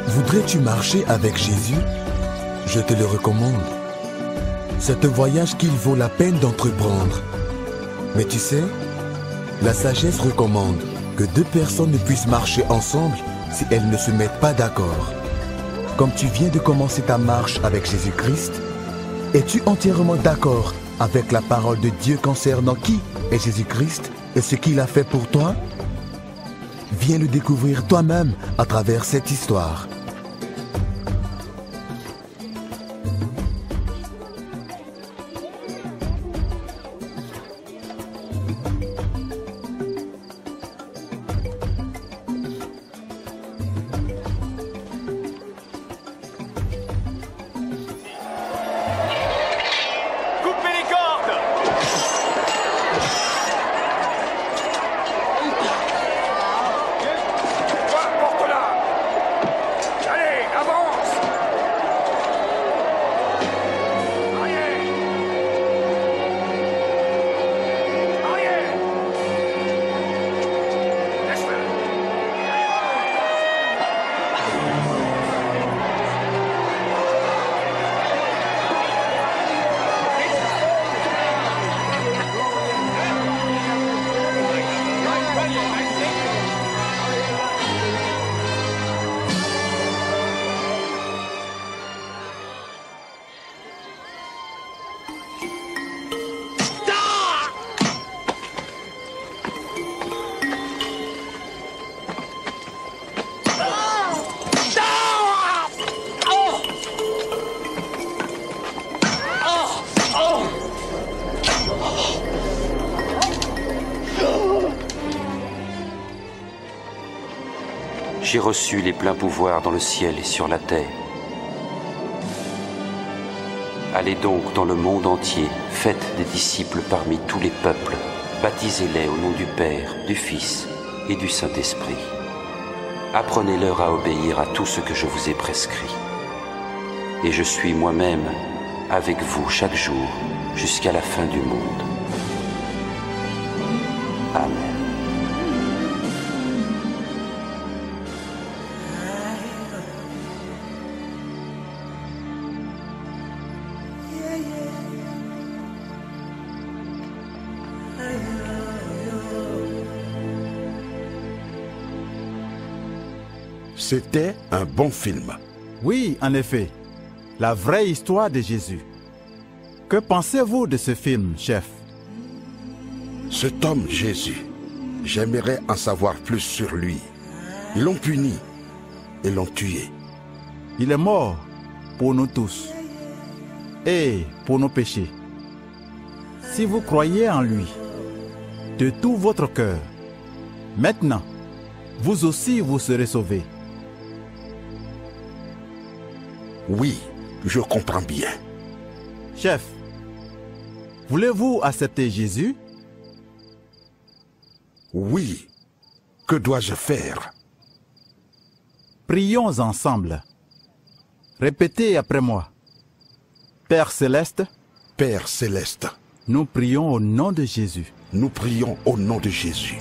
Voudrais-tu marcher avec Jésus? Je te le recommande. C'est un voyage qu'il vaut la peine d'entreprendre. Mais tu sais, la sagesse recommande que deux personnes ne puissent marcher ensemble si elles ne se mettent pas d'accord. Comme tu viens de commencer ta marche avec Jésus-Christ, es-tu entièrement d'accord avec la parole de Dieu concernant qui est Jésus-Christ et ce qu'il a fait pour toi? Viens le découvrir toi-même à travers cette histoire. J'ai reçu les pleins pouvoirs dans le ciel et sur la terre. Allez donc dans le monde entier, faites des disciples parmi tous les peuples, baptisez-les au nom du Père, du Fils et du Saint-Esprit. Apprenez-leur à obéir à tout ce que je vous ai prescrit. Et je suis moi-même avec vous chaque jour jusqu'à la fin du monde. Amen. C'était un bon film. Oui, en effet. La vraie histoire de Jésus. Que pensez-vous de ce film, chef? Cet homme Jésus, j'aimerais en savoir plus sur lui. Ils l'ont puni et l'ont tué. Il est mort pour nous tous et pour nos péchés. Si vous croyez en lui de tout votre cœur, maintenant, vous aussi vous serez sauvés. Oui, je comprends bien. Chef, voulez-vous accepter Jésus? Oui. Que dois-je faire? Prions ensemble. Répétez après moi. Père céleste, Père céleste, nous prions au nom de Jésus. nous prions au nom de Jésus.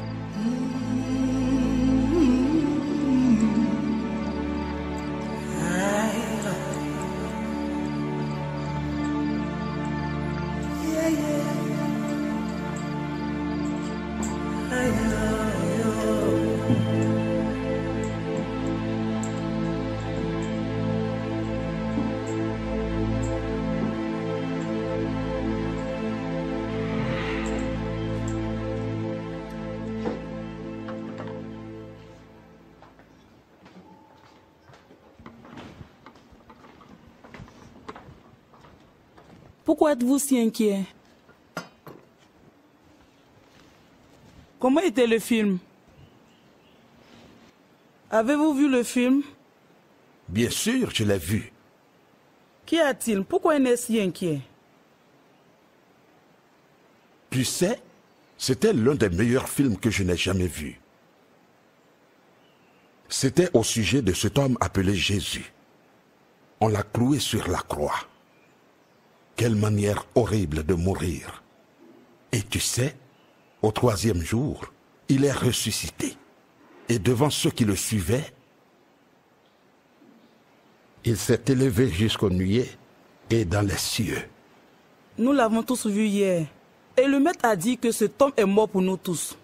Pourquoi êtes-vous si inquiet? Comment était le film? Avez-vous vu le film? Bien sûr, je l'ai vu. Qu'y a-t-il? Pourquoi il est si inquiet? Tu sais, c'était l'un des meilleurs films que je n'ai jamais vus. C'était au sujet de cet homme appelé Jésus. On l'a cloué sur la croix. Quelle manière horrible de mourir. Et tu sais, au 3e jour, il est ressuscité. Et devant ceux qui le suivaient, il s'est élevé jusqu'aux nuées et dans les cieux. Nous l'avons tous vu hier. Et le maître a dit que cet homme est mort pour nous tous.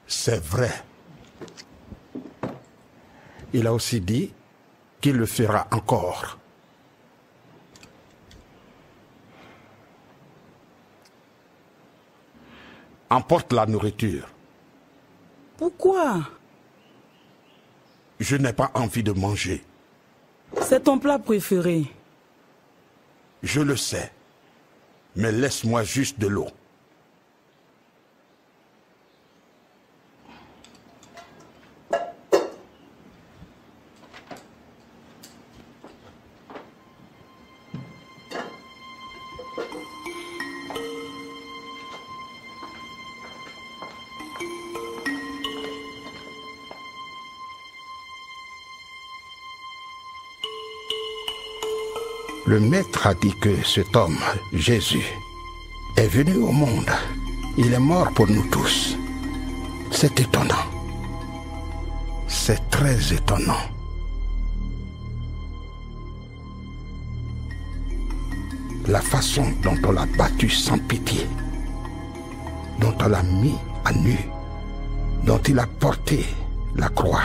C'est vrai. Il a aussi dit qu'il le fera encore. Emporte la nourriture. Pourquoi? Je n'ai pas envie de manger. C'est ton plat préféré. Je le sais. Mais laisse-moi juste de l'eau. Le maître a dit que cet homme, Jésus, est venu au monde. Il est mort pour nous tous. C'est étonnant. C'est très étonnant. La façon dont on l'a battu sans pitié, dont on l'a mis à nu, dont il a porté la croix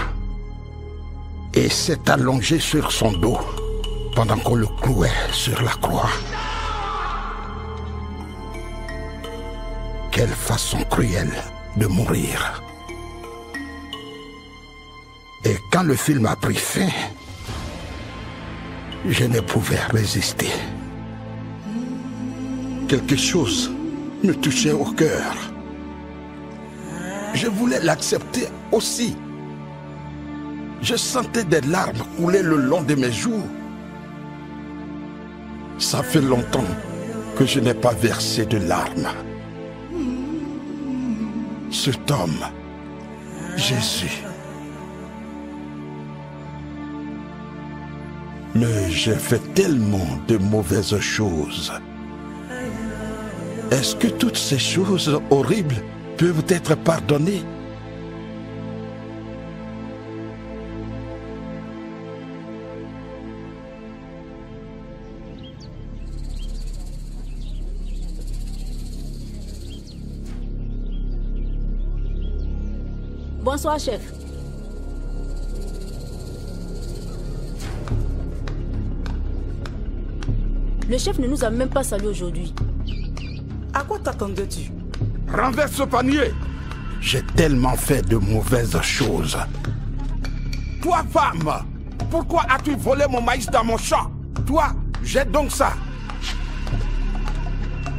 et s'est allongé sur son dos pendant qu'on le clouait sur la croix. Quelle façon cruelle de mourir. Et quand le film a pris fin, je ne pouvais résister. Quelque chose me touchait au cœur. Je voulais l'accepter aussi. Je sentais des larmes couler le long de mes joues. Ça fait longtemps que je n'ai pas versé de larmes. Cet homme, Jésus. Mais j'ai fait tellement de mauvaises choses. Est-ce que toutes ces choses horribles peuvent être pardonnées? Bonsoir, chef. Le chef ne nous a même pas salué aujourd'hui. À quoi t'attendais-tu? Renverse ce panier! J'ai tellement fait de mauvaises choses. Toi, femme, pourquoi as-tu volé mon maïs dans mon champ? Toi, jette donc ça.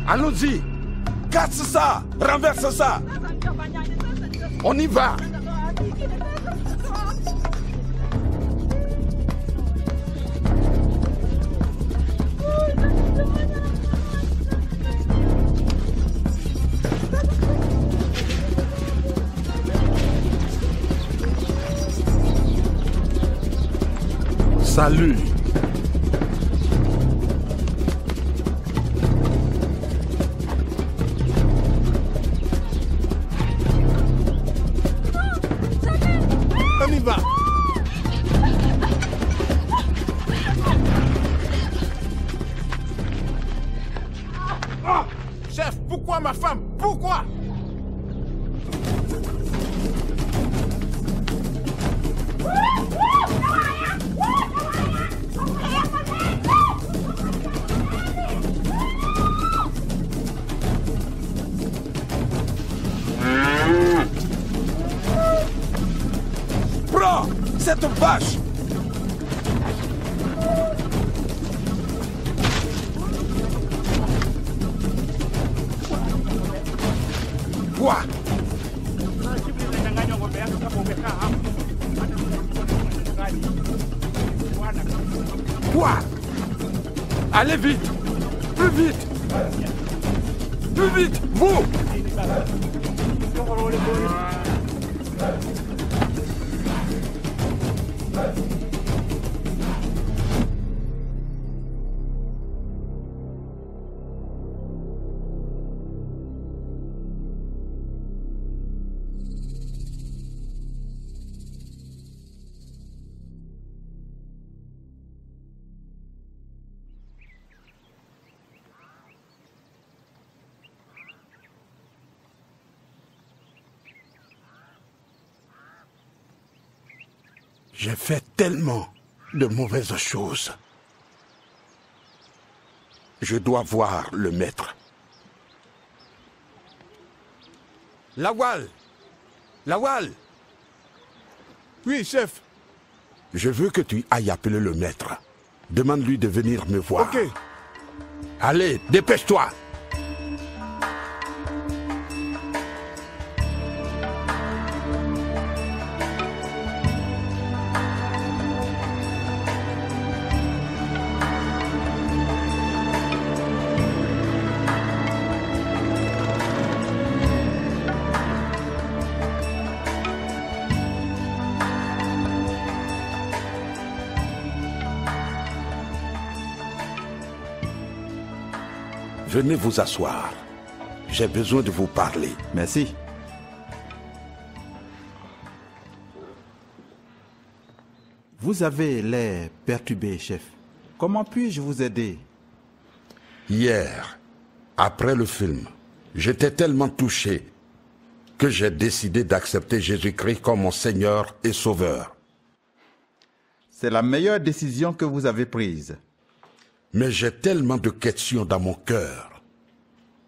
Allons-y. Casse ça. Renverse ça. On y va. Salut. On y va. Oh, chef, pourquoi ma femme? Pourquoi? Prends cette vache. Quoi? Quoi? Allez vite. Plus vite. Plus vite. Vous. J'ai fait tellement de mauvaises choses. Je dois voir le maître. Lawal! Lawal! Oui, chef. Je veux que tu ailles appeler le maître. Demande-lui de venir me voir. Ok. Allez, dépêche-toi! Venez vous asseoir. J'ai besoin de vous parler. Merci. Vous avez l'air perturbé, chef. Comment puis-je vous aider? Hier, après le film, j'étais tellement touché que j'ai décidé d'accepter Jésus-Christ comme mon Seigneur et Sauveur. C'est la meilleure décision que vous avez prise. Mais j'ai tellement de questions dans mon cœur.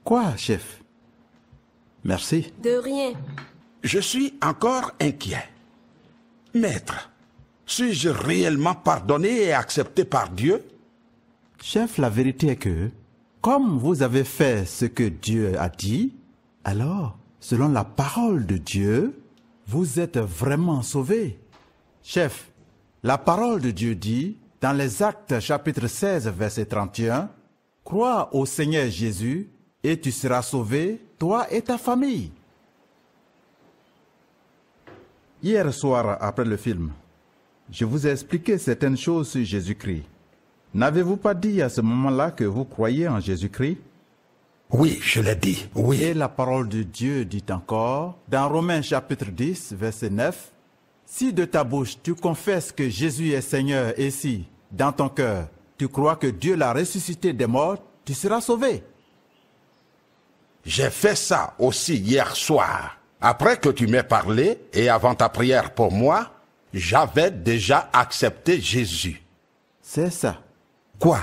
Quoi, chef? Merci. De rien. Je suis encore inquiet. Maître, suis-je réellement pardonné et accepté par Dieu? Chef, la vérité est que, comme vous avez fait ce que Dieu a dit, alors, selon la parole de Dieu, vous êtes vraiment sauvé. Chef, la parole de Dieu dit, dans les Actes chapitre 16, verset 31, « Crois au Seigneur Jésus et tu seras sauvé, toi et ta famille. » Hier soir, après le film, je vous ai expliqué certaines choses sur Jésus-Christ. N'avez-vous pas dit à ce moment-là que vous croyez en Jésus-Christ? Oui, je l'ai dit, oui. Et la parole de Dieu dit encore, dans Romains chapitre 10, verset 9, « Si de ta bouche tu confesses que Jésus est Seigneur et si, dans ton cœur, tu crois que Dieu l'a ressuscité des morts, tu seras sauvé. » J'ai fait ça aussi hier soir. Après que tu m'aies parlé et avant ta prière pour moi, j'avais déjà accepté Jésus. C'est ça. Quoi?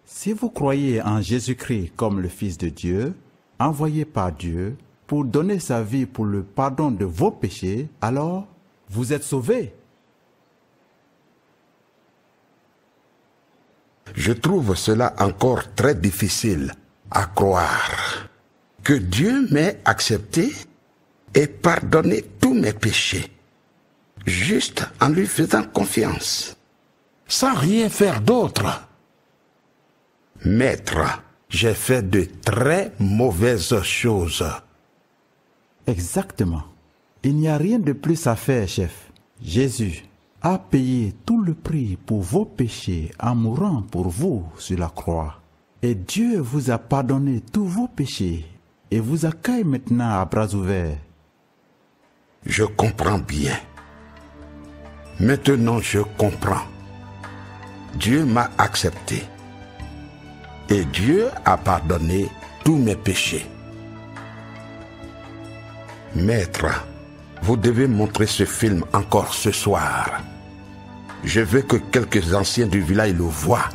Si vous croyez en Jésus-Christ comme le Fils de Dieu, envoyé par Dieu pour donner sa vie pour le pardon de vos péchés, alors vous êtes sauvés. Je trouve cela encore très difficile à croire. Que Dieu m'ait accepté et pardonné tous mes péchés, juste en lui faisant confiance, sans rien faire d'autre. Maître, j'ai fait de très mauvaises choses. Exactement. Il n'y a rien de plus à faire, chef. Jésus a payé tout le prix pour vos péchés en mourant pour vous sur la croix. Et Dieu vous a pardonné tous vos péchés et vous accueille maintenant à bras ouverts. Je comprends bien. Maintenant, je comprends. Dieu m'a accepté. Et Dieu a pardonné tous mes péchés. Maître, vous devez montrer ce film encore ce soir. Je veux que quelques anciens du village le voient.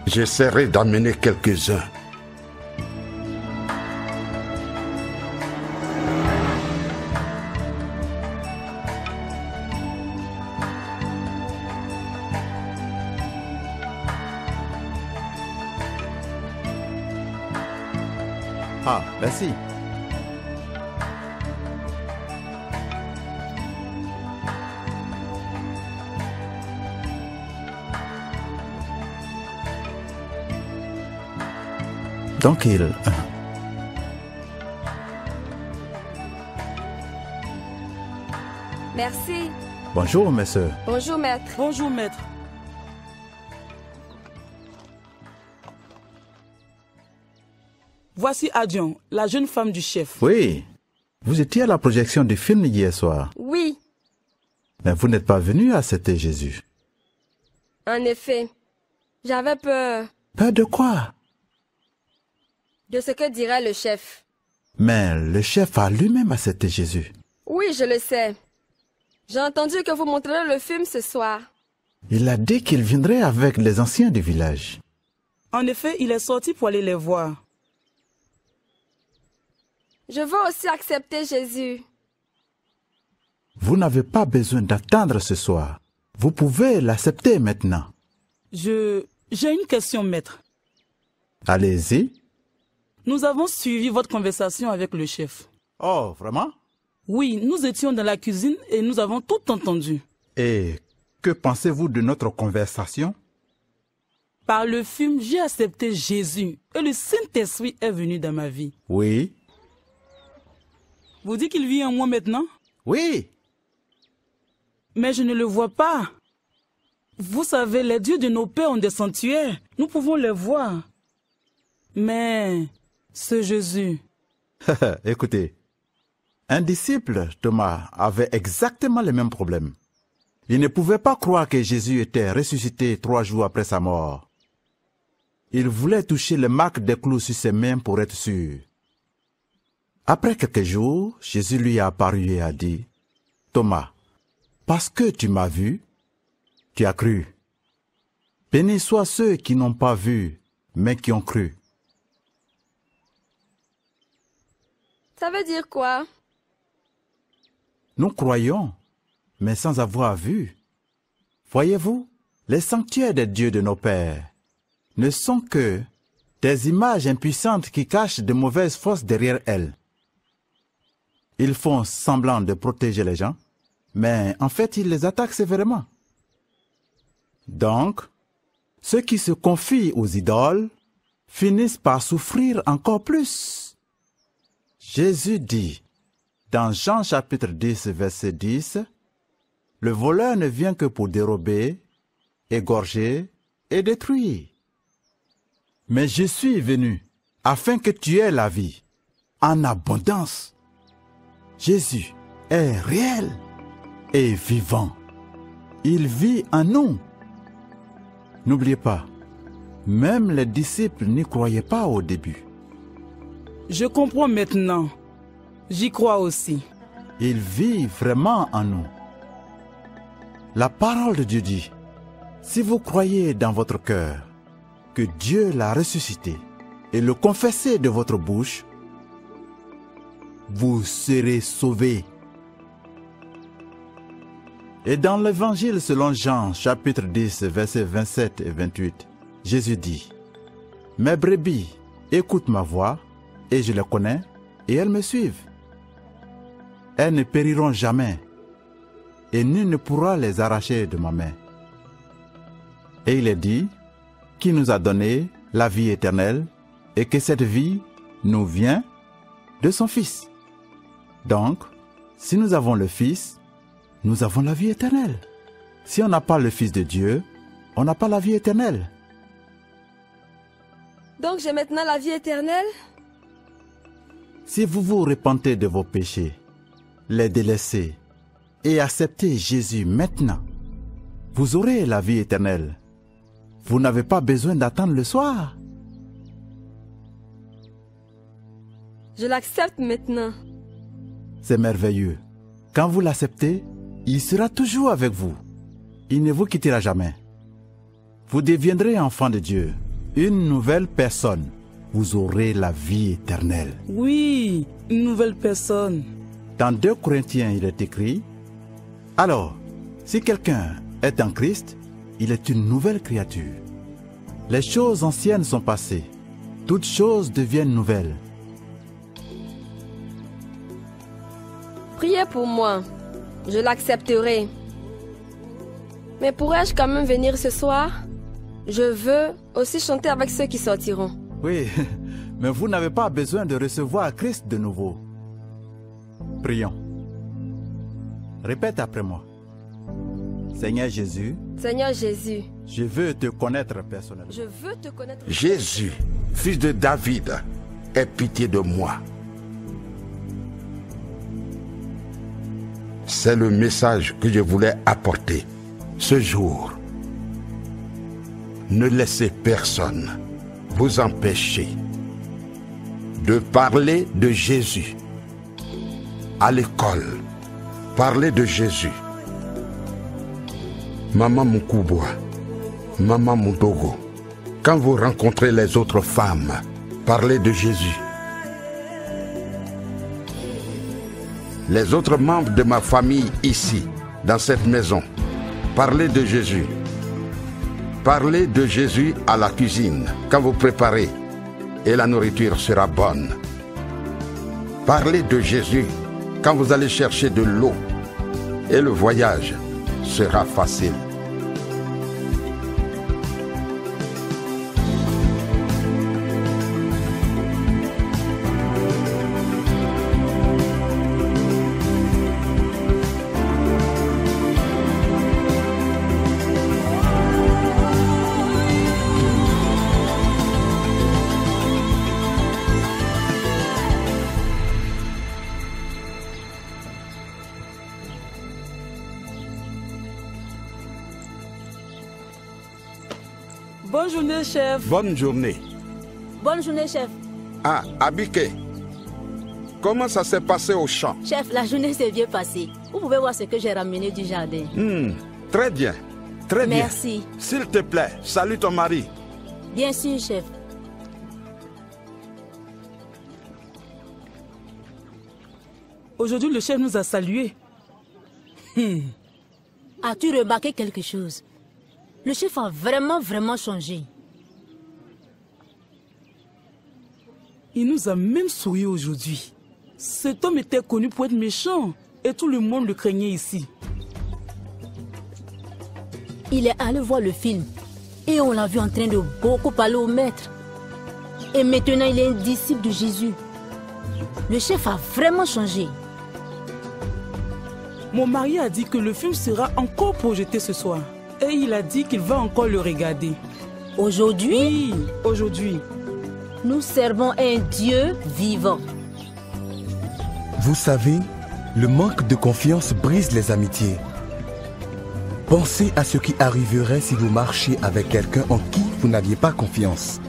J'essaierai d'emmener quelques-uns. Ah, merci. Donc il... Merci. Bonjour, mes sœurs. Bonjour, maître. Bonjour, maître. Voici Adion, la jeune femme du chef. Oui, vous étiez à la projection du film hier soir. Oui, Mais vous n'êtes pas venu à C'était Jésus. en effet. J'avais peur Peur de quoi? de ce que dirait le chef. Mais le chef a lui-même accepté Jésus. Oui, je le sais. J'ai entendu que vous montrerez le film ce soir. Il a dit qu'il viendrait avec les anciens du village. En effet, il est sorti pour aller les voir. Je veux aussi accepter Jésus. Vous n'avez pas besoin d'attendre ce soir. Vous pouvez l'accepter maintenant. J'ai une question, maître. Allez-y. Nous avons suivi votre conversation avec le chef. Oh, vraiment? Oui, nous étions dans la cuisine et nous avons tout entendu. Et que pensez-vous de notre conversation? Par le film, j'ai accepté Jésus et le Saint-Esprit est venu dans ma vie. Oui. Vous dites qu'il vit en moi maintenant? Oui. Mais je ne le vois pas. Vous savez, les dieux de nos pères ont des sanctuaires. Nous pouvons les voir. Mais ce Jésus... Écoutez, un disciple, Thomas, avait exactement les mêmes problèmes. Il ne pouvait pas croire que Jésus était ressuscité 3 jours après sa mort. Il voulait toucher les marques des clous sur ses mains pour être sûr. Après quelques jours, Jésus lui a apparu et a dit, « Thomas, parce que tu m'as vu, tu as cru. Bénis soient ceux qui n'ont pas vu, mais qui ont cru. » Ça veut dire quoi? Nous croyons, mais sans avoir vu. Voyez-vous, les sanctuaires des dieux de nos pères ne sont que des images impuissantes qui cachent de mauvaises forces derrière elles. Ils font semblant de protéger les gens, mais en fait, ils les attaquent sévèrement. Donc, ceux qui se confient aux idoles finissent par souffrir encore plus. Jésus dit, dans Jean chapitre 10, verset 10, « Le voleur ne vient que pour dérober, égorger et détruire. Mais je suis venu afin que tu aies la vie en abondance. » Jésus est réel et vivant. Il vit en nous. N'oubliez pas, même les disciples n'y croyaient pas au début. Je comprends maintenant. J'y crois aussi. Il vit vraiment en nous. La parole de Dieu dit, si vous croyez dans votre cœur que Dieu l'a ressuscité et le confessez de votre bouche, vous serez sauvés. Et dans l'évangile selon Jean, chapitre 10, versets 27 et 28, Jésus dit, « Mes brebis écoutent ma voix, et je les connais, et elles me suivent. Elles ne périront jamais, et nul ne pourra les arracher de ma main. » Et il est dit, qui nous a donné la vie éternelle, et que cette vie nous vient de son Fils. Donc, si nous avons le Fils, nous avons la vie éternelle. Si on n'a pas le Fils de Dieu, on n'a pas la vie éternelle. Donc j'ai maintenant la vie éternelle? Si vous vous repentez de vos péchés, les délaissez et acceptez Jésus maintenant, vous aurez la vie éternelle. Vous n'avez pas besoin d'attendre le soir. Je l'accepte maintenant. C'est merveilleux. Quand vous l'acceptez, il sera toujours avec vous. Il ne vous quittera jamais. Vous deviendrez enfant de Dieu, une nouvelle personne. Vous aurez la vie éternelle. Oui, une nouvelle personne. Dans 2 Corinthiens, il est écrit, « Alors, si quelqu'un est en Christ, il est une nouvelle créature. Les choses anciennes sont passées. Toutes choses deviennent nouvelles. » Priez pour moi. Je l'accepterai. Mais pourrais-je quand même venir ce soir? Je veux aussi chanter avec ceux qui sortiront. Oui, mais vous n'avez pas besoin de recevoir Christ de nouveau. Prions. Répète après moi. Seigneur Jésus. Seigneur Jésus. Je veux te connaître personnellement. Je veux te connaître. Jésus, fils de David, aie pitié de moi. C'est le message que je voulais apporter ce jour. Ne laissez personne vous empêcher de parler de Jésus à l'école. Parlez de Jésus Maman Mukubwa, Maman Mudogo, quand vous rencontrez les autres femmes, parlez de Jésus. Les autres membres de ma famille ici, dans cette maison, parlez de Jésus. Parlez de Jésus à la cuisine, quand vous préparez, et la nourriture sera bonne. Parlez de Jésus quand vous allez chercher de l'eau, et le voyage sera facile. Bonne journée, chef. Bonne journée. Bonne journée, chef. Ah, Abike, comment ça s'est passé au champ? Chef, la journée s'est bien passée. Vous pouvez voir ce que j'ai ramené du jardin. Très bien, très bien. Merci. S'il te plaît, salue ton mari. Bien sûr, chef. Aujourd'hui, le chef nous a salués. As-tu remarqué quelque chose? Le chef a vraiment changé. Il nous a même souri aujourd'hui. Cet homme était connu pour être méchant et tout le monde le craignait ici. Il est allé voir le film et on l'a vu en train de beaucoup parler au maître. Et maintenant, il est un disciple de Jésus. Le chef a vraiment changé. Mon mari a dit que le film sera encore projeté ce soir. Et il a dit qu'il va encore le regarder. Aujourd'hui? Oui, aujourd'hui. Nous servons un Dieu vivant. Vous savez, le manque de confiance brise les amitiés. Pensez à ce qui arriverait si vous marchiez avec quelqu'un en qui vous n'aviez pas confiance.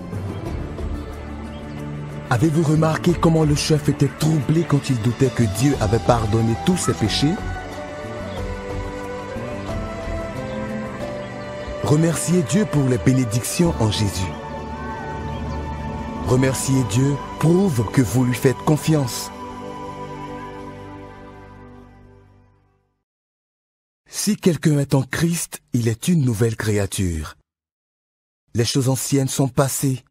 Avez-vous remarqué comment le chef était troublé quand il doutait que Dieu avait pardonné tous ses péchés? Remerciez Dieu pour les bénédictions en Jésus. Remercier Dieu prouve que vous lui faites confiance. Si quelqu'un est en Christ, il est une nouvelle créature. Les choses anciennes sont passées.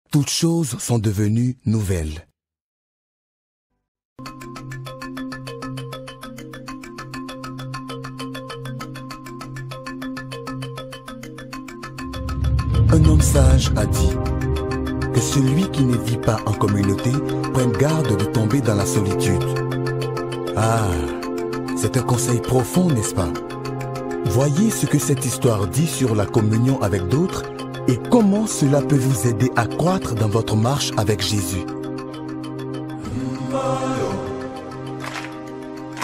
Toutes choses sont devenues nouvelles. Un homme sage a dit que celui qui ne vit pas en communauté prenne garde de tomber dans la solitude. Ah, c'est un conseil profond, n'est-ce pas? Voyez ce que cette histoire dit sur la communion avec d'autres et comment cela peut vous aider à croître dans votre marche avec Jésus.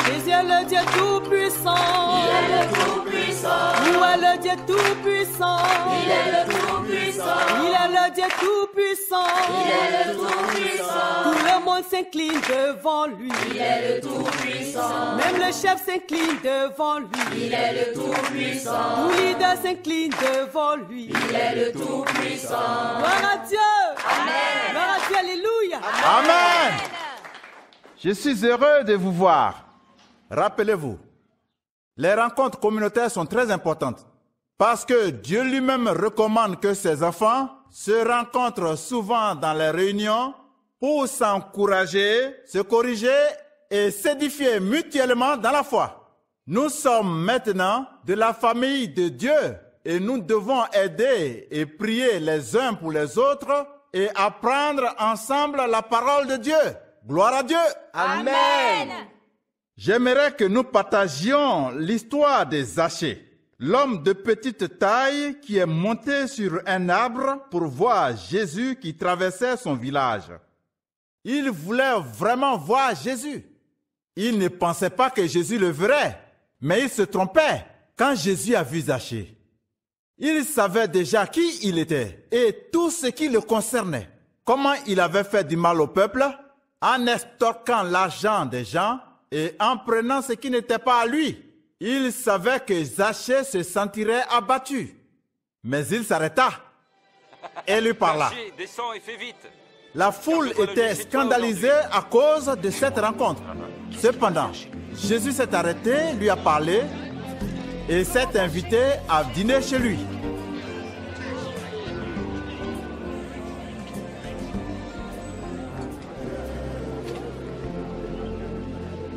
Jésus est le Dieu tout-puissant. Il est le tout-puissant. Où est le Dieu tout-puissant? Il est le tout-puissant. Il est le Dieu tout-puissant. Il est le tout-puissant. Tout le monde s'incline devant lui. Il est le tout-puissant. Même le chef s'incline devant lui. Il est le tout-puissant. Tout leader s'incline devant lui. Il est le tout-puissant. Gloire à Dieu. Amen. Gloire à Dieu. Alléluia. Amen. Je suis heureux de vous voir. Rappelez-vous, les rencontres communautaires sont très importantes parce que Dieu lui-même recommande que ses enfants se rencontrent souvent dans les réunions pour s'encourager, se corriger et s'édifier mutuellement dans la foi. Nous sommes maintenant de la famille de Dieu et nous devons aider et prier les uns pour les autres et apprendre ensemble la parole de Dieu. Gloire à Dieu. Amen. J'aimerais que nous partagions l'histoire de Zachée, l'homme de petite taille qui est monté sur un arbre pour voir Jésus qui traversait son village. Il voulait vraiment voir Jésus. Il ne pensait pas que Jésus le verrait, mais il se trompait quand Jésus a vu Zachée. Il savait déjà qui il était et tout ce qui le concernait. Comment il avait fait du mal au peuple en extorquant l'argent des gens et en prenant ce qui n'était pas à lui. Il savait que Zachée se sentirait abattu, mais il s'arrêta et lui parla. Zachée, descends et fais vite. La foule était scandalisée à cause de cette rencontre. Cependant, Jésus s'est arrêté, lui a parlé et s'est invité à dîner chez lui.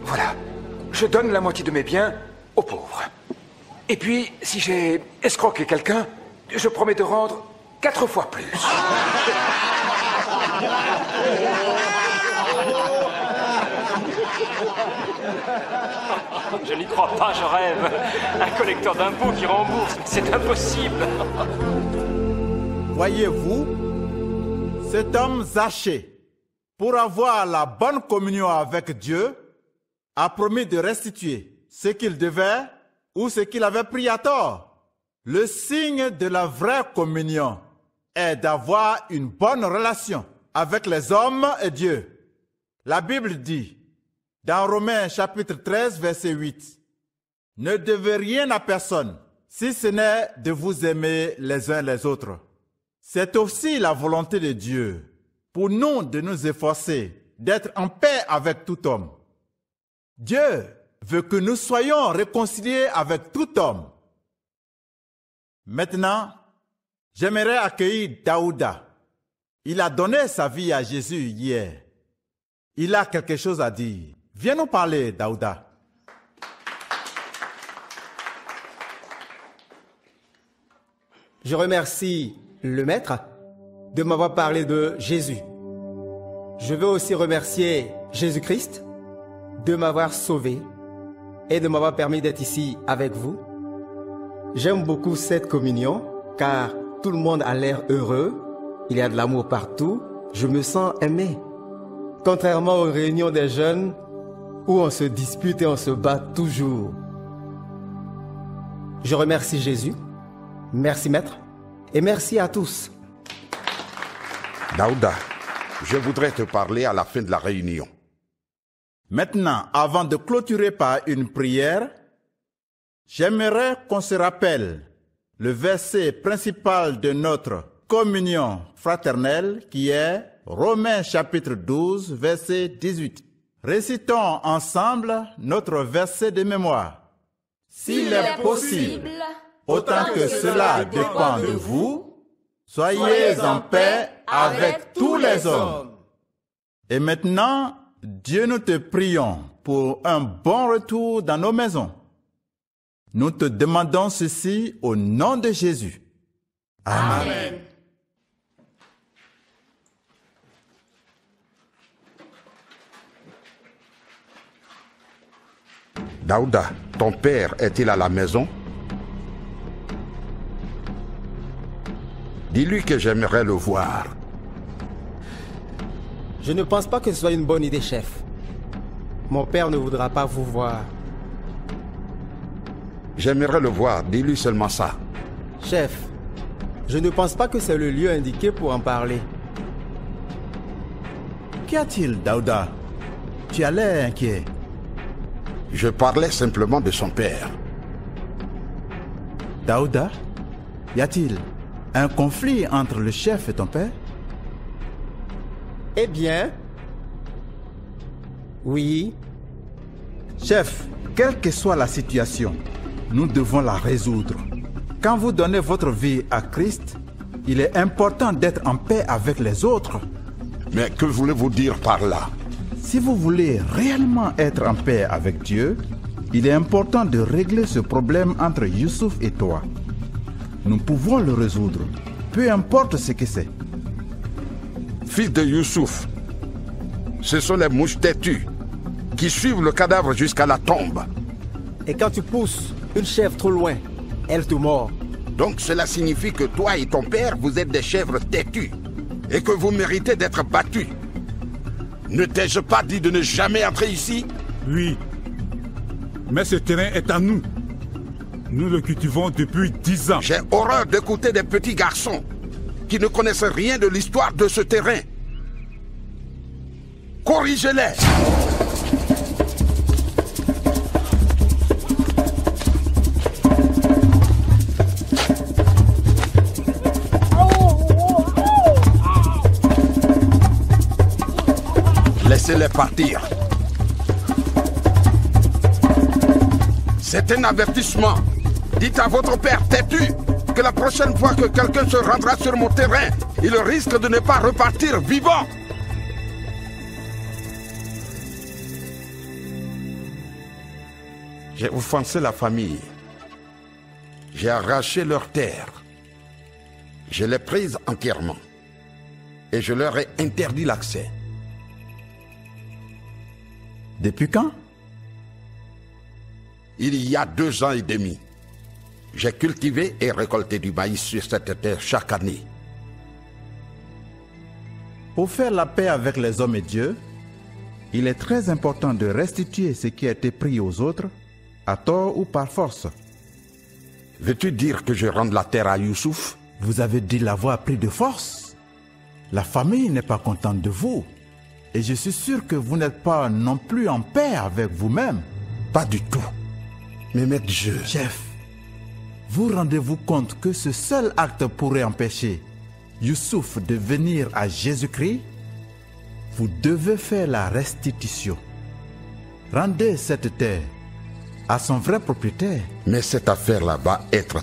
Voilà, je donne la moitié de mes biens aux pauvres. Et puis, si j'ai escroqué quelqu'un, je promets de rendre 4 fois plus. Je n'y crois pas, je rêve. Un collecteur d'impôts qui rembourse, c'est impossible. Voyez-vous, cet homme Zachée, pour avoir la bonne communion avec Dieu, a promis de restituer ce qu'il devait ou ce qu'il avait pris à tort. Le signe de la vraie communion est d'avoir une bonne relation avec les hommes et Dieu. La Bible dit, dans Romains chapitre 13, verset 8, « Ne devez rien à personne, si ce n'est de vous aimer les uns les autres. » C'est aussi la volonté de Dieu pour nous de nous efforcer d'être en paix avec tout homme. Dieu veut que nous soyons réconciliés avec tout homme. Maintenant, j'aimerais accueillir Daouda. Il a donné sa vie à Jésus hier. Il a quelque chose à dire. Viens nous parler, Daouda. Je remercie le Maître de m'avoir parlé de Jésus. Je veux aussi remercier Jésus-Christ de m'avoir sauvé et de m'avoir permis d'être ici avec vous. J'aime beaucoup cette communion car tout le monde a l'air heureux, il y a de l'amour partout, je me sens aimé. Contrairement aux réunions des jeunes où on se dispute et on se bat toujours. Je remercie Jésus, merci Maître et merci à tous. Daouda, je voudrais te parler à la fin de la réunion. Maintenant, avant de clôturer par une prière, j'aimerais qu'on se rappelle le verset principal de notre communion fraternelle qui est Romains chapitre 12, verset 18. Récitons ensemble notre verset de mémoire. S'il est possible, autant que cela dépend de vous, soyez en paix avec tous les hommes. Et maintenant, Dieu, nous te prions pour un bon retour dans nos maisons. Nous te demandons ceci au nom de Jésus. Amen. Amen. Daouda, ton père est-il à la maison? Dis-lui que j'aimerais le voir. Je ne pense pas que ce soit une bonne idée, chef. Mon père ne voudra pas vous voir. J'aimerais le voir, dis-lui seulement ça. Chef, je ne pense pas que c'est le lieu indiqué pour en parler. Qu'y a-t-il, Daouda? Tu as l'air inquiet. Je parlais simplement de son père. Daouda, y a-t-il un conflit entre le chef et ton père? Eh bien, oui. Chef, quelle que soit la situation, nous devons la résoudre. Quand vous donnez votre vie à Christ, il est important d'être en paix avec les autres. Mais que voulez-vous dire par là? Si vous voulez réellement être en paix avec Dieu, il est important de régler ce problème entre Youssouf et toi. Nous pouvons le résoudre, peu importe ce que c'est. Fils de Youssouf, ce sont les mouches têtues qui suivent le cadavre jusqu'à la tombe. Et quand tu pousses une chèvre trop loin, elle te mord. Donc cela signifie que toi et ton père, vous êtes des chèvres têtues et que vous méritez d'être battus. Ne t'ai-je pas dit de ne jamais entrer ici? Oui, mais ce terrain est à nous. Nous le cultivons depuis 10 ans. J'ai horreur d'écouter des petits garçons qui ne connaissent rien de l'histoire de ce terrain. Corrigez-les. Laissez-les partir. C'est un avertissement. Dites à votre père têtu que la prochaine fois que quelqu'un se rendra sur mon terrain, il risque de ne pas repartir vivant. J'ai offensé la famille. J'ai arraché leur terre. Je l'ai prise entièrement. Et je leur ai interdit l'accès. Depuis quand? Il y a 2 ans et demi. J'ai cultivé et récolté du maïs sur cette terre chaque année. Pour faire la paix avec les hommes et Dieu, il est très important de restituer ce qui a été pris aux autres, à tort ou par force. Veux-tu dire que je rende la terre à Youssouf? Vous avez dit l'avoir pris de force. La famille n'est pas contente de vous. Et je suis sûr que vous n'êtes pas non plus en paix avec vous-même. Pas du tout. Mais maître Dieu... Chef, vous rendez-vous compte que ce seul acte pourrait empêcher Youssouf de venir à Jésus-Christ? Vous devez faire la restitution. Rendez cette terre à son vrai propriétaire. Mais cette affaire-là va être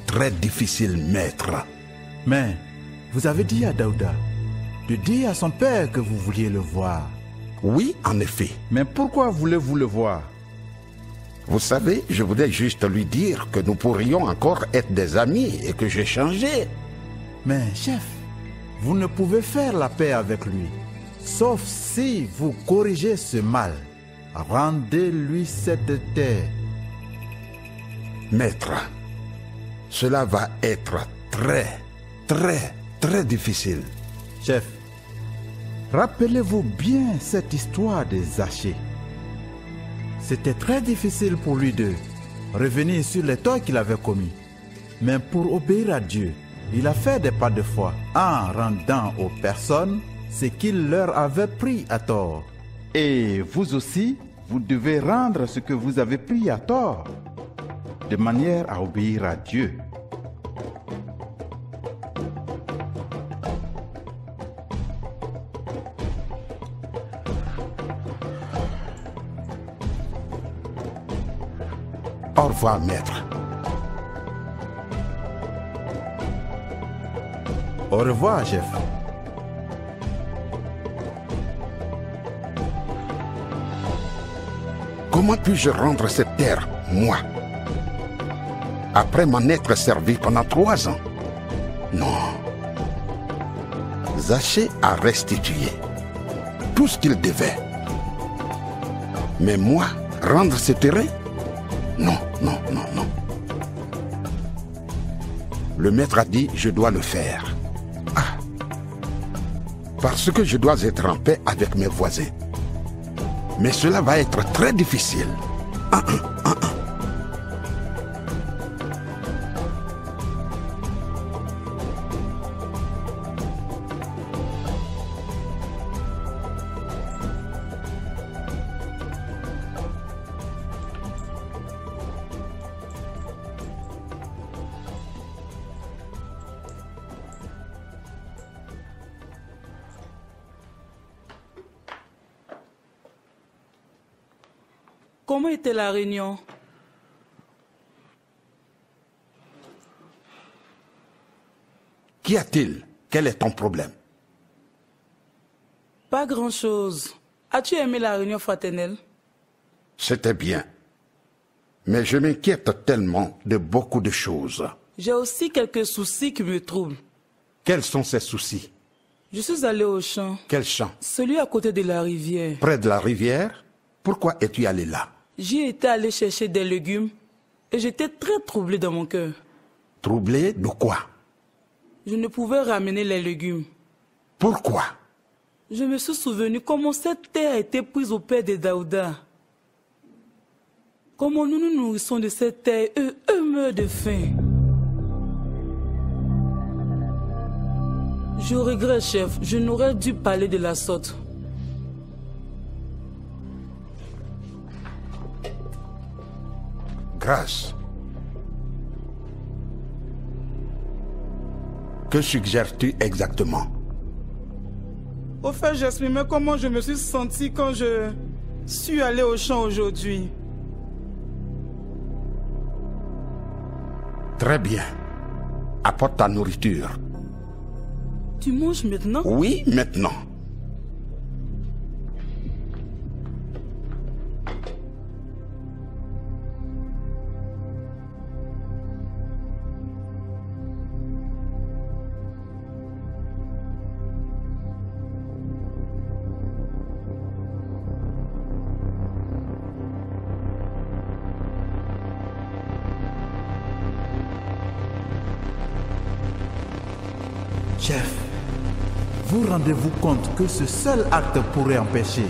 très difficile, maître. Mais vous avez dit à Daouda de dire à son père que vous vouliez le voir. Oui, en effet. Mais pourquoi voulez-vous le voir? Vous savez, je voulais juste lui dire que nous pourrions encore être des amis et que j'ai changé. Mais chef, vous ne pouvez faire la paix avec lui, sauf si vous corrigez ce mal. Rendez-lui cette terre. Maître, cela va être très difficile. Chef, rappelez-vous bien cette histoire des Zachée. C'était très difficile pour lui de revenir sur les torts qu'il avait commis. Mais pour obéir à Dieu, il a fait des pas de foi en rendant aux personnes ce qu'il leur avait pris à tort. Et vous aussi, vous devez rendre ce que vous avez pris à tort, de manière à obéir à Dieu. Au revoir, maître. Au revoir, chef. Comment puis-je rendre cette terre, moi, après m'en être servi pendant 3 ans? Non. Zachée a restitué tout ce qu'il devait. Mais moi, rendre ce terrain? Non. Le maître a dit, je dois le faire. Ah. Parce que je dois être en paix avec mes voisins. Mais cela va être très difficile. Comment était la réunion? Qu'y a-t-il? Quel est ton problème? Pas grand-chose. As-tu aimé la réunion fraternelle? C'était bien. Mais je m'inquiète tellement de beaucoup de choses. J'ai aussi quelques soucis qui me troublent. Quels sont ces soucis? Je suis allé au champ. Quel champ? Celui à côté de la rivière. Près de la rivière? Pourquoi es-tu allé là? J'y étais allé chercher des légumes et j'étais très troublé dans mon cœur. Troublé de quoi? Je ne pouvais ramener les légumes. Pourquoi? Je me suis souvenu comment cette terre a été prise au père de Daouda. Comment nous nous nourrissons de cette terre, eux meurent de faim. Je regrette, chef, je n'aurais dû parler de la sorte. Grâce. Que suggères-tu exactement? Au fait, j'exprimais comment je me suis senti quand je suis allé au champ aujourd'hui. Très bien. Apporte ta nourriture. Tu manges maintenant? Oui, maintenant. Chef, vous rendez-vous compte que ce seul acte pourrait empêcher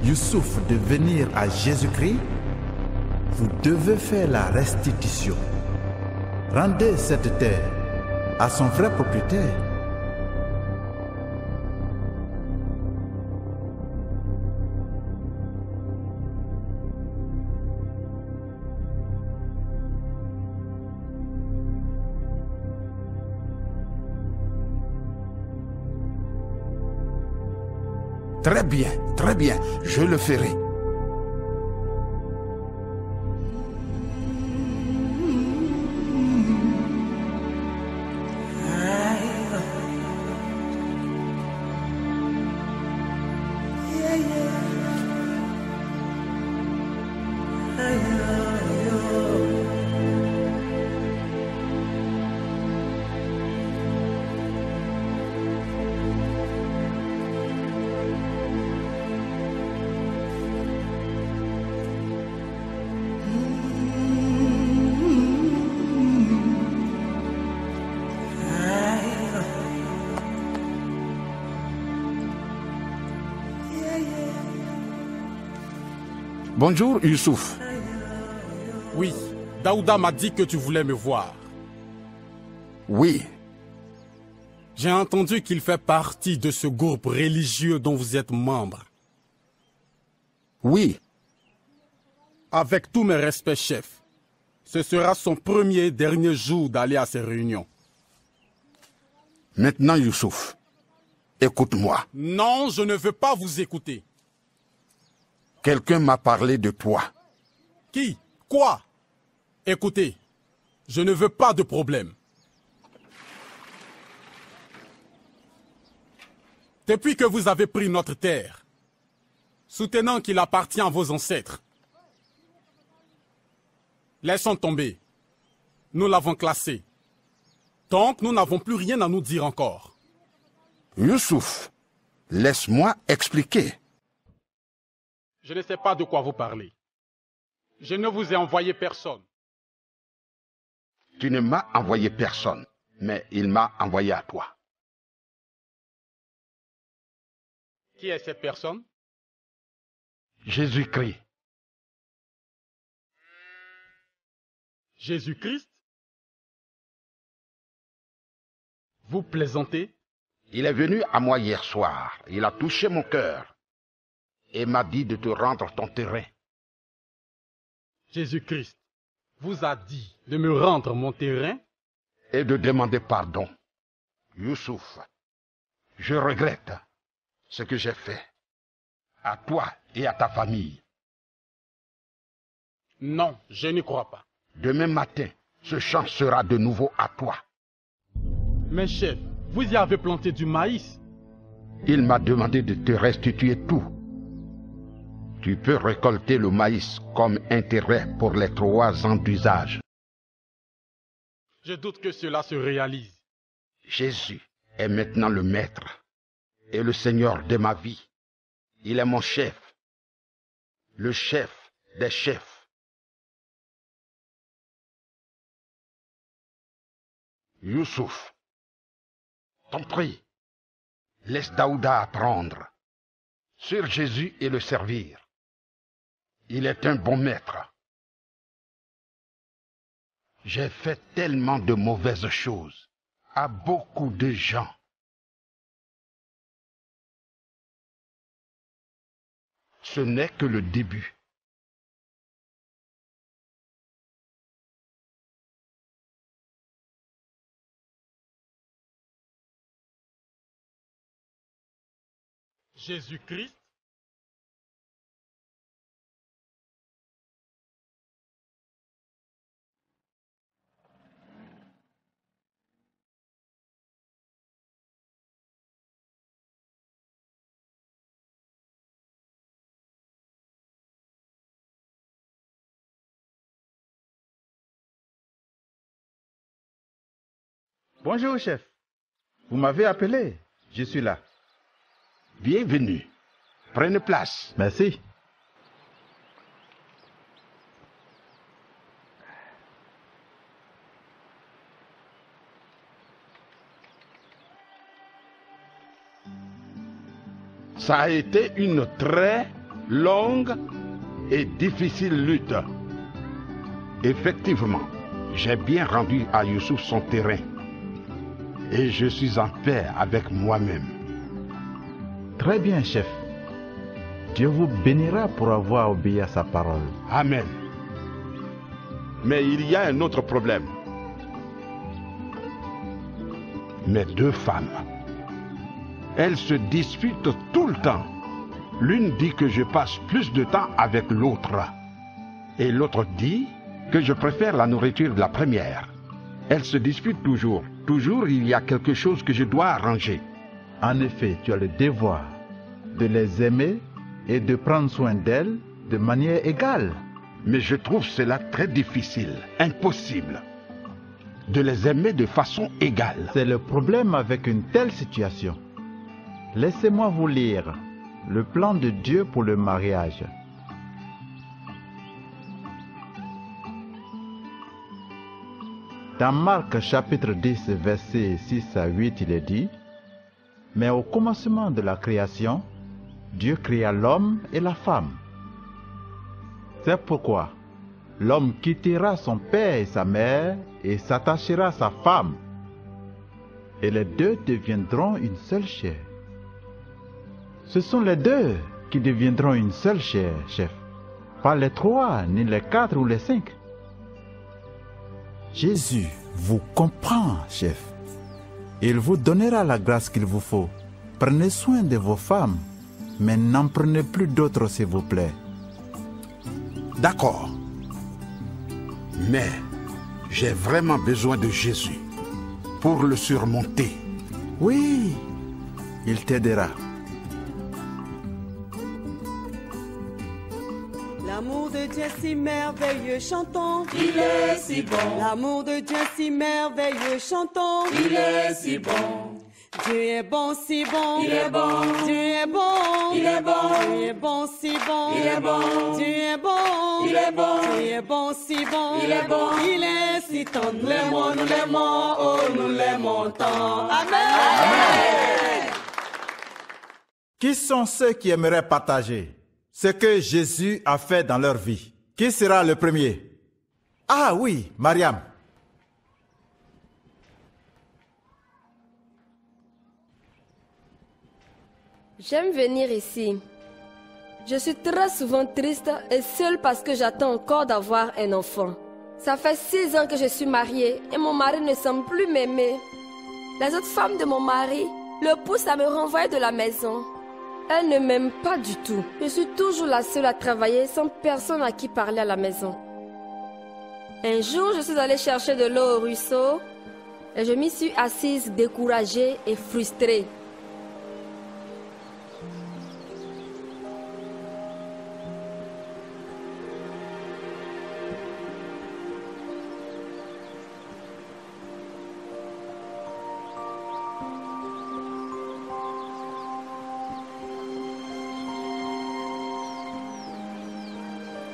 Youssouf de venir à Jésus-Christ? Vous devez faire la restitution. Rendez cette terre à son vrai propriétaire. Très bien, je le ferai. Bonjour, Youssouf. Oui, Daouda m'a dit que tu voulais me voir. Oui. J'ai entendu qu'il fait partie de ce groupe religieux dont vous êtes membre. Oui. Avec tous mes respects, chef, ce sera son premier et dernier jour d'aller à ces réunions. Maintenant, Youssouf, écoute-moi. Non, je ne veux pas vous écouter. Quelqu'un m'a parlé de toi. Qui? Quoi? Écoutez, je ne veux pas de problème. Depuis que vous avez pris notre terre, soutenant qu'il appartient à vos ancêtres, laissons tomber. Nous l'avons classé. Donc, nous n'avons plus rien à nous dire encore. Youssouf, laisse-moi expliquer. Je ne sais pas de quoi vous parlez. Je ne vous ai envoyé personne. Tu ne m'as envoyé personne, mais il m'a envoyé à toi. Qui est cette personne? Jésus-Christ. Jésus-Christ? Vous plaisantez? Il est venu à moi hier soir. Il a touché mon cœur et m'a dit de te rendre ton terrain. Jésus-Christ vous a dit de me rendre mon terrain? Et de demander pardon. Youssouf, je regrette ce que j'ai fait à toi et à ta famille. Non, je n'y crois pas. Demain matin, ce champ sera de nouveau à toi. Mais chef, vous y avez planté du maïs. Il m'a demandé de te restituer tout. Tu peux récolter le maïs comme intérêt pour les 3 ans d'usage. Je doute que cela se réalise. Jésus est maintenant le maître et le Seigneur de ma vie. Il est mon chef, le chef des chefs. Youssouf, t'en prie, laisse Daouda apprendre sur Jésus et le servir. Il est un bon maître. J'ai fait tellement de mauvaises choses à beaucoup de gens. Ce n'est que le début. Jésus-Christ, Bonjour, chef. Vous m'avez appelé. Je suis là. Bienvenue. Prenez place. Merci. Ça a été une très longue et difficile lutte. Effectivement, j'ai bien rendu à Youssouf son terrain. Et je suis en paix avec moi-même. Très bien, chef. Dieu vous bénira pour avoir obéi à sa parole. Amen. Mais il y a un autre problème. Mes deux femmes. Elles se disputent tout le temps. L'une dit que je passe plus de temps avec l'autre. Et l'autre dit que je préfère la nourriture de la première. Elles se disputent toujours. Toujours, il y a quelque chose que je dois arranger. En effet, tu as le devoir de les aimer et de prendre soin d'elles de manière égale. Mais je trouve cela très difficile, impossible, de les aimer de façon égale. C'est le problème avec une telle situation. Laissez-moi vous lire le plan de Dieu pour le mariage. Dans Marc chapitre 10, versets 6 à 8, il est dit: Mais au commencement de la création, Dieu créa l'homme et la femme. C'est pourquoi l'homme quittera son père et sa mère et s'attachera à sa femme. Et les deux deviendront une seule chair. Ce sont les deux qui deviendront une seule chair, chef. Pas les 3, ni les 4 ou les 5. Jésus vous comprend, chef. Il vous donnera la grâce qu'il vous faut. Prenez soin de vos femmes, mais n'en prenez plus d'autres, s'il vous plaît. D'accord. Mais j'ai vraiment besoin de Jésus pour le surmonter. Oui, il t'aidera. L'amour de Dieu si merveilleux, chantons. Il est si bon. L'amour de Dieu si merveilleux, chantons. Il est si bon. Dieu est bon, si bon. Il est bon. Dieu est bon. Il est bon. Dieu est bon, si bon. Il est bon. Dieu est bon. Il est bon. Dieu est bon, si bon. Il est bon. Il est si tendre. Nous l'aimons, oh, nous l'aimons tant. Amen. Qui sont ceux qui aimeraient partager ce que Jésus a fait dans leur vie? Qui sera le premier? Ah oui, Mariam. J'aime venir ici. Je suis très souvent triste et seule parce que j'attends encore d'avoir un enfant. Ça fait 6 ans que je suis mariée et mon mari ne semble plus m'aimer. Les autres femmes de mon mari le poussent à me renvoyer de la maison. Elles ne m'aiment pas du tout. Je suis toujours la seule à travailler sans personne à qui parler à la maison. Un jour, je suis allée chercher de l'eau au ruisseau et je m'y suis assise découragée et frustrée.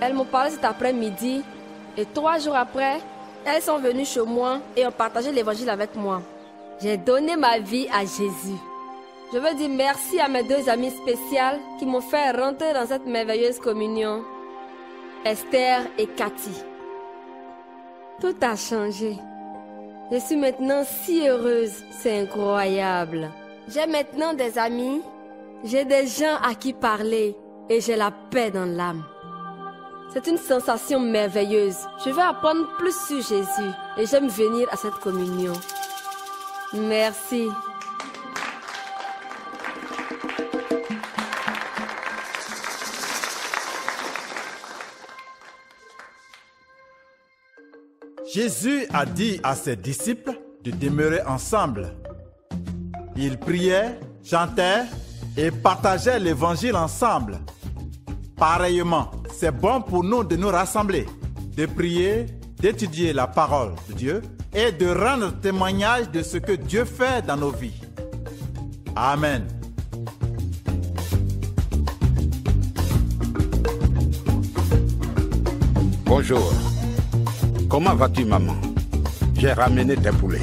Elles m'ont parlé cet après-midi et 3 jours après, elles sont venues chez moi et ont partagé l'évangile avec moi. J'ai donné ma vie à Jésus. Je veux dire merci à mes 2 amies spéciales qui m'ont fait rentrer dans cette merveilleuse communion. Esther et Cathy. Tout a changé. Je suis maintenant si heureuse, c'est incroyable. J'ai maintenant des amis, j'ai des gens à qui parler et j'ai la paix dans l'âme. C'est une sensation merveilleuse. Je veux apprendre plus sur Jésus et j'aime venir à cette communion. Merci. Jésus a dit à ses disciples de demeurer ensemble. Ils priaient, chantaient et partageaient l'évangile ensemble. Pareillement, c'est bon pour nous de nous rassembler, de prier, d'étudier la parole de Dieu et de rendre témoignage de ce que Dieu fait dans nos vies. Amen. Bonjour. Comment vas-tu, maman? J'ai ramené tes poulets.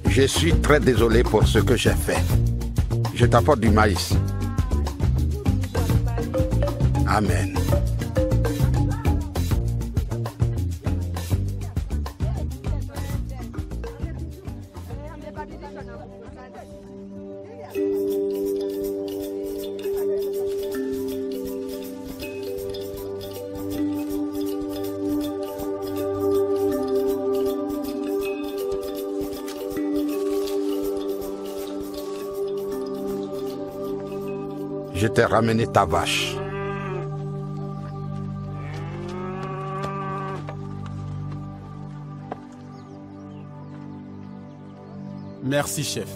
Je suis très désolé pour ce que j'ai fait. Je t'apporte du maïs. Amen. Je t'ai ramené ta vache. Merci, chef.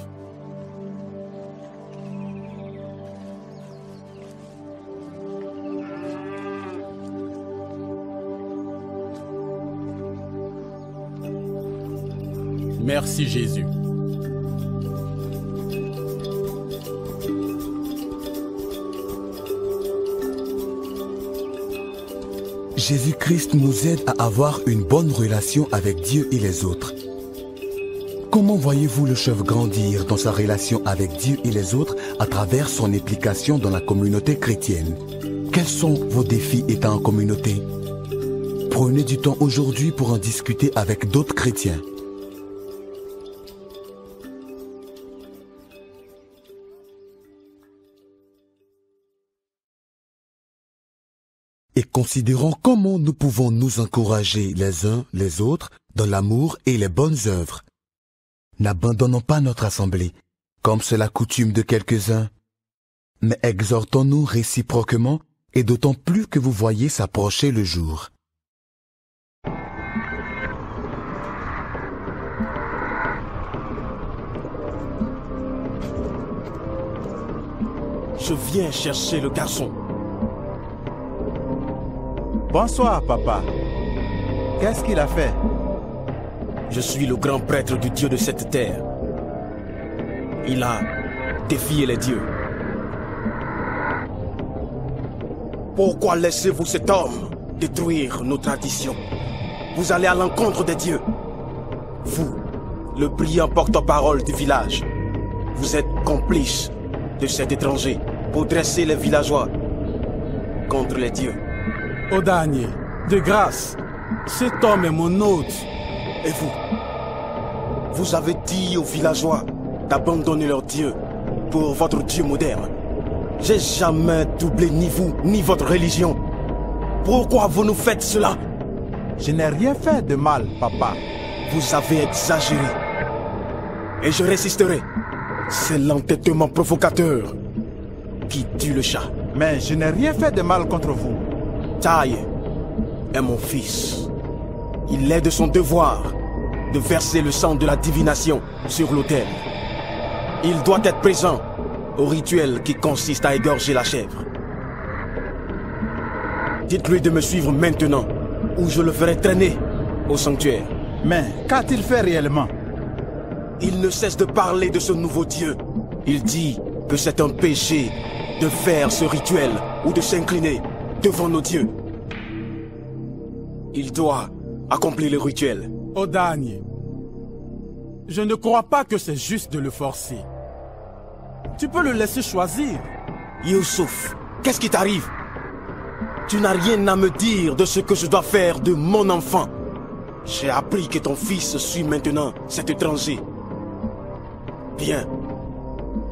Merci, Jésus. Jésus-Christ nous aide à avoir une bonne relation avec Dieu et les autres. Comment voyez-vous le chef grandir dans sa relation avec Dieu et les autres à travers son implication dans la communauté chrétienne? Quels sont vos défis étant en communauté? Prenez du temps aujourd'hui pour en discuter avec d'autres chrétiens. Et considérons comment nous pouvons nous encourager les uns les autres dans l'amour et les bonnes œuvres. N'abandonnons pas notre assemblée, comme c'est la coutume de quelques-uns, mais exhortons-nous réciproquement et d'autant plus que vous voyez s'approcher le jour. Je viens chercher le garçon. Bonsoir, papa. Qu'est-ce qu'il a fait? Je suis le grand prêtre du Dieu de cette terre. Il a défié les dieux. Pourquoi laissez-vous cet homme détruire nos traditions? Vous allez à l'encontre des dieux. Vous, le brillant porte-parole du village, vous êtes complice de cet étranger pour dresser les villageois contre les dieux. Odanier, de grâce, cet homme est mon hôte. Et vous? Vous avez dit aux villageois d'abandonner leur Dieu pour votre Dieu moderne. J'ai jamais doublé ni vous, ni votre religion. Pourquoi vous nous faites cela? Je n'ai rien fait de mal, papa. Vous avez exagéré. Et je résisterai. C'est l'entêtement provocateur qui tue le chat. Mais je n'ai rien fait de mal contre vous. Taï est mon fils. Il est de son devoir de verser le sang de la divination sur l'autel. Il doit être présent au rituel qui consiste à égorger la chèvre. Dites-lui de me suivre maintenant, ou je le ferai traîner au sanctuaire. Mais qu'a-t-il fait réellement? Il ne cesse de parler de ce nouveau Dieu. Il dit que c'est un péché de faire ce rituel ou de s'incliner devant nos dieux. Il doit accomplir le rituel. Odanier, je ne crois pas que c'est juste de le forcer. Tu peux le laisser choisir. Youssouf, qu'est-ce qui t'arrive? Tu n'as rien à me dire de ce que je dois faire de mon enfant. J'ai appris que ton fils suit maintenant cet étranger. Bien,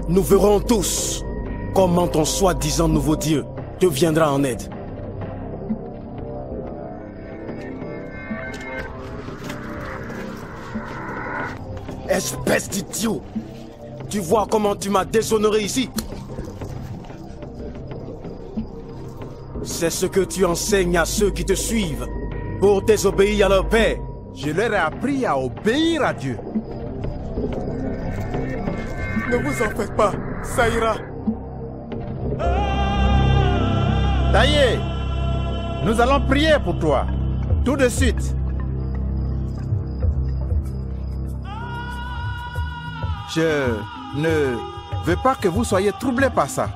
nous verrons tous comment ton soi-disant nouveau Dieu te viendra en aide. Espèce d'idiot! Tu vois comment tu m'as déshonoré ici? C'est ce que tu enseignes à ceux qui te suivent pour désobéir à leur père. Je leur ai appris à obéir à Dieu. Ne vous en faites pas, ça ira. Taillé, nous allons prier pour toi, tout de suite. Je ne veux pas que vous soyez troublés par ça.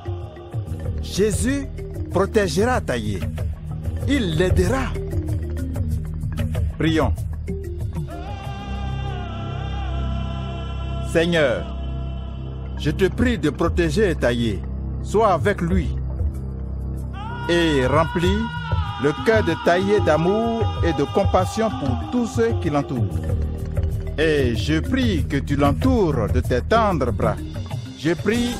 Jésus protégera Taillé. Il l'aidera. Prions. Seigneur, je te prie de protéger Taillé. Sois avec lui et remplis le cœur de Taillé d'amour et de compassion pour tous ceux qui l'entourent. Et je prie que tu l'entoures de tes tendres bras. Je prie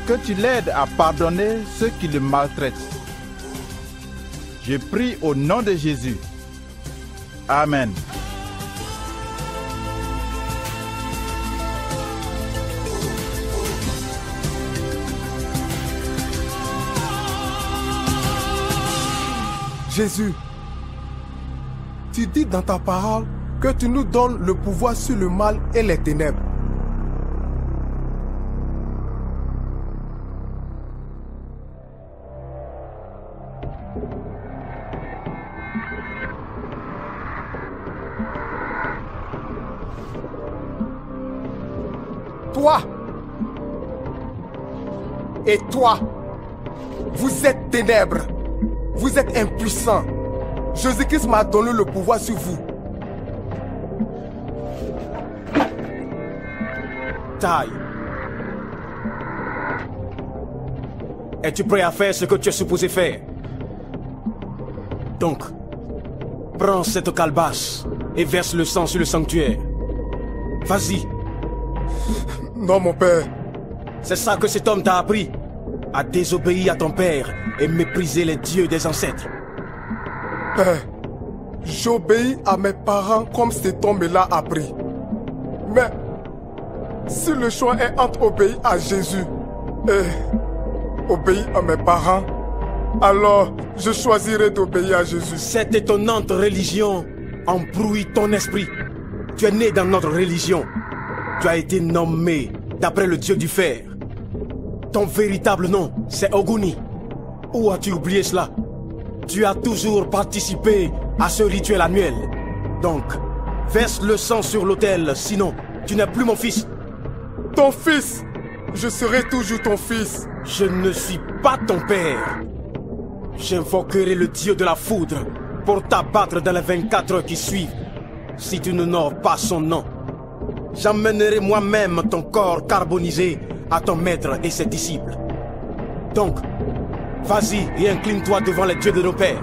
que tu l'aides à pardonner ceux qui le maltraitent. Je prie au nom de Jésus. Amen. Jésus, tu dis dans ta parole que tu nous donnes le pouvoir sur le mal et les ténèbres. Toi et toi, vous êtes ténèbres, vous êtes impuissants. Jésus-Christ m'a donné le pouvoir sur vous. Taille. Es-tu prêt à faire ce que tu es supposé faire? Donc, prends cette calebasse et verse le sang sur le sanctuaire. Vas-y. Non, mon père. C'est ça que cet homme t'a appris. À désobéir à ton père et mépriser les dieux des ancêtres. Père, j'obéis à mes parents comme cet homme l'a appris. Mais si le choix est entre obéir à Jésus et obéir à mes parents, alors je choisirai d'obéir à Jésus. Cette étonnante religion embrouille ton esprit. Tu es né dans notre religion. Tu as été nommé d'après le dieu du fer. Ton véritable nom, c'est Oguni. Où as-tu oublié cela? Tu as toujours participé à ce rituel annuel. Donc, verse le sang sur l'autel, sinon tu n'es plus mon fils. Ton fils? Je serai toujours ton fils. Je ne suis pas ton père. J'invoquerai le dieu de la foudre pour t'abattre dans les 24 heures qui suivent, si tu n'honores pas son nom. J'emmènerai moi-même ton corps carbonisé à ton maître et ses disciples. Donc, vas-y et incline-toi devant les dieux de nos pères.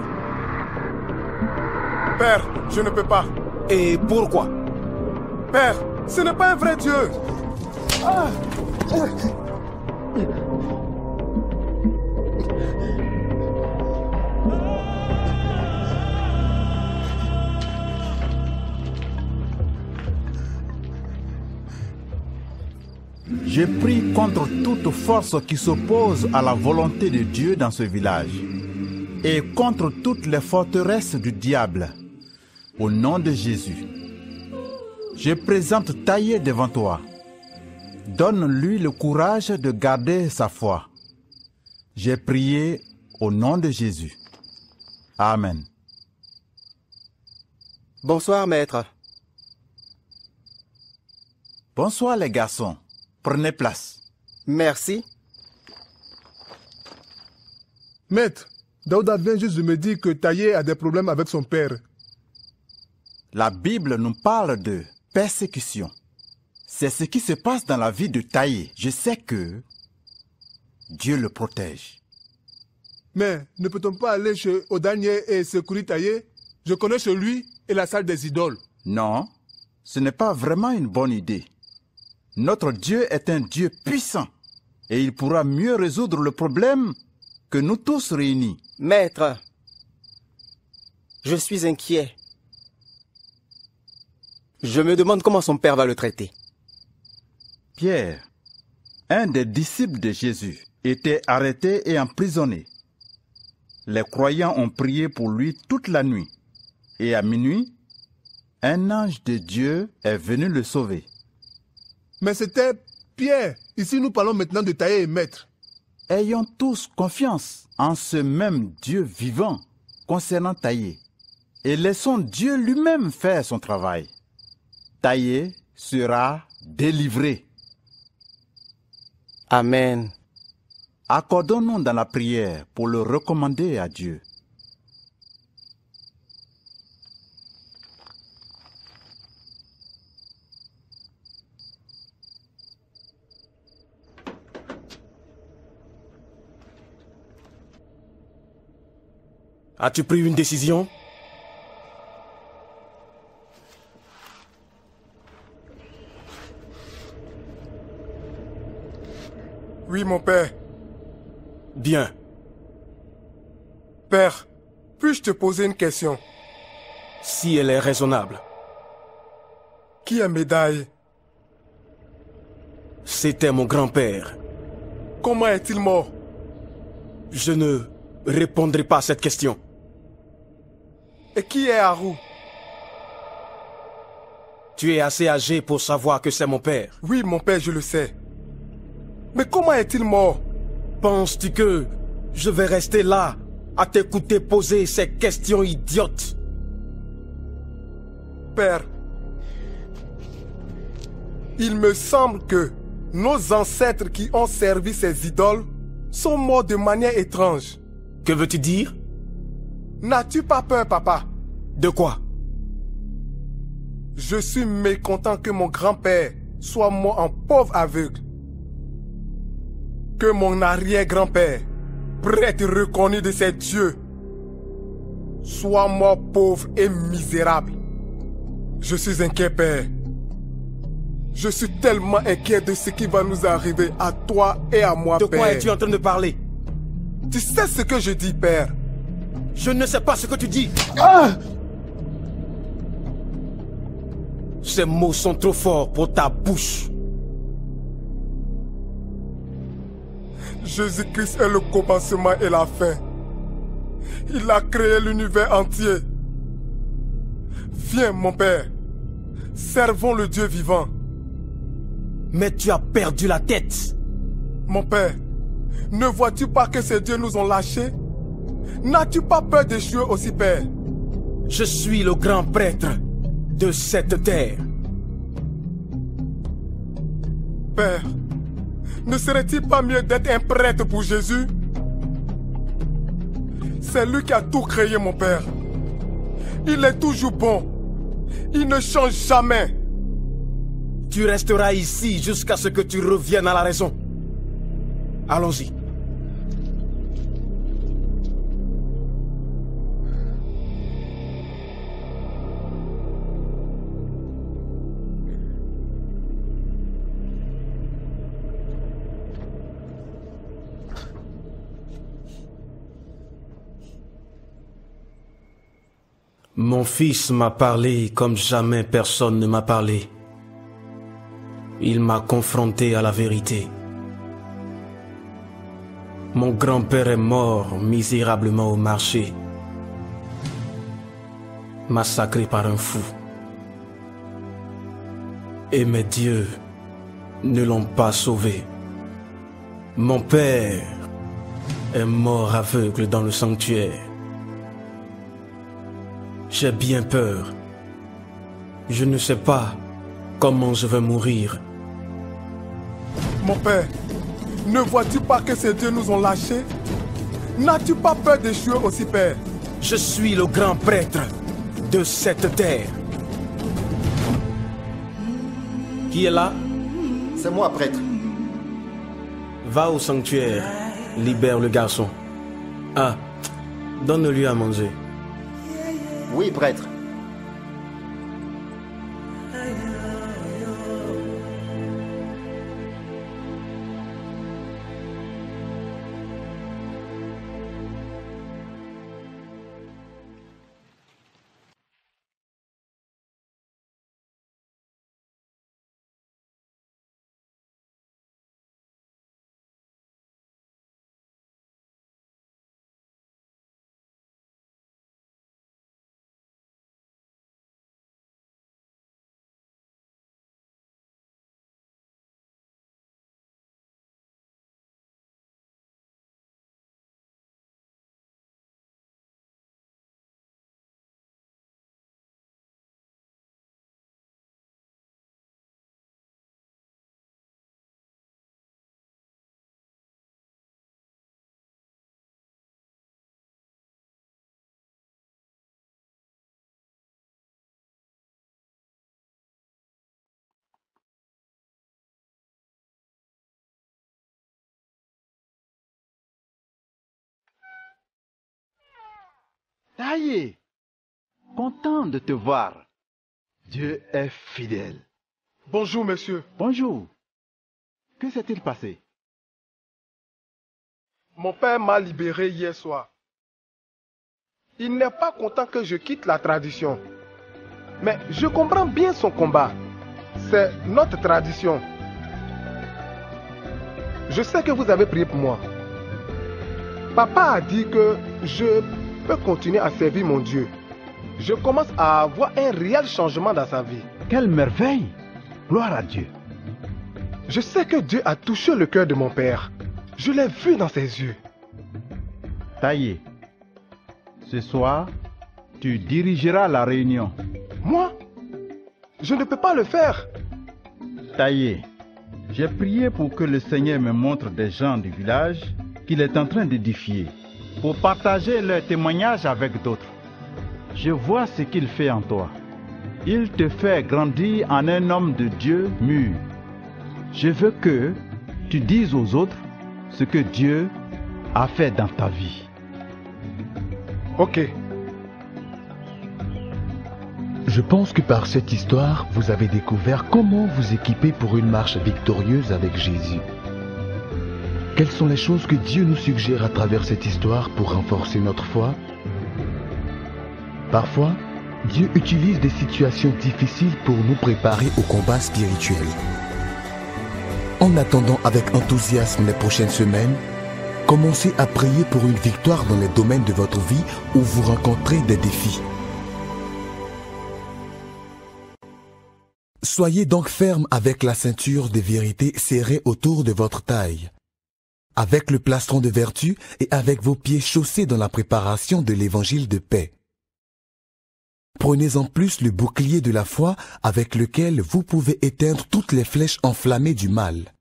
Père, je ne peux pas. Et pourquoi? Père, ce n'est pas un vrai Dieu. Je prie contre toute force qui s'oppose à la volonté de Dieu dans ce village et contre toutes les forteresses du diable. Au nom de Jésus, je présente Taillé devant toi. Donne-lui le courage de garder sa foi. J'ai prié au nom de Jésus. Amen. Bonsoir, maître. Bonsoir, les garçons. Prenez place. Merci. Maître, Daouda vient juste de me dire que Taillé a des problèmes avec son père. La Bible nous parle de persécution. C'est ce qui se passe dans la vie de Taillé. Je sais que Dieu le protège. Mais ne peut-on pas aller chez Odanier et secourir Taillé? Je connais chez lui et la salle des idoles. Non, ce n'est pas vraiment une bonne idée. Notre Dieu est un Dieu puissant. et il pourra mieux résoudre le problème que nous tous réunis. Maître, je suis inquiet. Je me demande comment son père va le traiter. Pierre, un des disciples de Jésus, était arrêté et emprisonné. Les croyants ont prié pour lui toute la nuit. Et à minuit, un ange de Dieu est venu le sauver. Mais c'était Pierre. Ici, nous parlons maintenant de Taïe et Maître. Ayons tous confiance en ce même Dieu vivant concernant Taïe. Et laissons Dieu lui-même faire son travail. Taïe sera délivré. Amen. Accordons-nous dans la prière pour le recommander à Dieu. As-tu pris une décision? Oui, mon père. Bien. Père, puis-je te poser une question? Si elle est raisonnable. Qui est Médaille? C'était mon grand-père. Comment est-il mort? Je ne répondrai pas à cette question. Et qui est Harou? Tu es assez âgé pour savoir que c'est mon père. Oui, mon père, je le sais. Mais comment est-il mort? Penses-tu que je vais rester là à t'écouter poser ces questions idiotes? Père, il me semble que nos ancêtres qui ont servi ces idoles sont morts de manière étrange. Que veux-tu dire? N'as-tu pas peur, papa? De quoi? Je suis mécontent que mon grand-père soit mort en pauvre aveugle. Que mon arrière-grand-père, prêtre reconnu de ses dieux, soit mort pauvre et misérable. Je suis inquiet, père. Je suis tellement inquiet de ce qui va nous arriver à toi et à moi, père. De quoi es-tu en train de parler? Tu sais ce que je dis, père? Je ne sais pas ce que tu dis. Ah! Ces mots sont trop forts pour ta bouche. Jésus-Christ est le commencement et la fin. Il a créé l'univers entier. Viens, mon père. Servons le Dieu vivant. Mais tu as perdu la tête. Mon père, ne vois-tu pas que ces dieux nous ont lâchés? N'as-tu pas peur d'échouer aussi, père? Je suis le grand prêtre de cette terre. Père, ne serait-il pas mieux d'être un prêtre pour Jésus? C'est lui qui a tout créé, mon père. Il est toujours bon. Il ne change jamais. Tu resteras ici jusqu'à ce que tu reviennes à la raison. Allons-y. Mon fils m'a parlé comme jamais personne ne m'a parlé. Il m'a confronté à la vérité. Mon grand-père est mort misérablement au marché, massacré par un fou. Et mes dieux ne l'ont pas sauvé. Mon père est mort aveugle dans le sanctuaire. J'ai bien peur. Je ne sais pas comment je vais mourir. Mon père, ne vois-tu pas que ces dieux nous ont lâchés? N'as-tu pas peur d'échouer aussi, père? Je suis le grand prêtre de cette terre. Qui est là? C'est moi, prêtre. Va au sanctuaire, libère le garçon. Ah, donne-lui à manger. Oui, prêtre. Taillé, content de te voir. Dieu est fidèle. Bonjour, monsieur. Bonjour. Que s'est-il passé? Mon père m'a libéré hier soir. Il n'est pas content que je quitte la tradition. Mais je comprends bien son combat. C'est notre tradition. Je sais que vous avez prié pour moi. Papa a dit que je peux continuer à servir mon Dieu. Je commence à avoir un réel changement dans sa vie. Quelle merveille! Gloire à Dieu. Je sais que Dieu a touché le cœur de mon père. Je l'ai vu dans ses yeux. Taillé, ce soir, tu dirigeras la réunion. Moi? Je ne peux pas le faire. Taillé, j'ai prié pour que le Seigneur me montre des gens du village qu'il est en train d'édifier, pour partager leur témoignage avec d'autres. Je vois ce qu'il fait en toi. Il te fait grandir en un homme de Dieu mûr. Je veux que tu dises aux autres ce que Dieu a fait dans ta vie. Ok. Je pense que par cette histoire, vous avez découvert comment vous équiper pour une marche victorieuse avec Jésus. Quelles sont les choses que Dieu nous suggère à travers cette histoire pour renforcer notre foi? Parfois, Dieu utilise des situations difficiles pour nous préparer au combat spirituel. En attendant avec enthousiasme les prochaines semaines, commencez à prier pour une victoire dans les domaines de votre vie où vous rencontrez des défis. Soyez donc ferme avec la ceinture de vérité serrée autour de votre taille, avec le plastron de vertu et avec vos pieds chaussés dans la préparation de l'évangile de paix. Prenez en plus le bouclier de la foi avec lequel vous pouvez éteindre toutes les flèches enflammées du mal.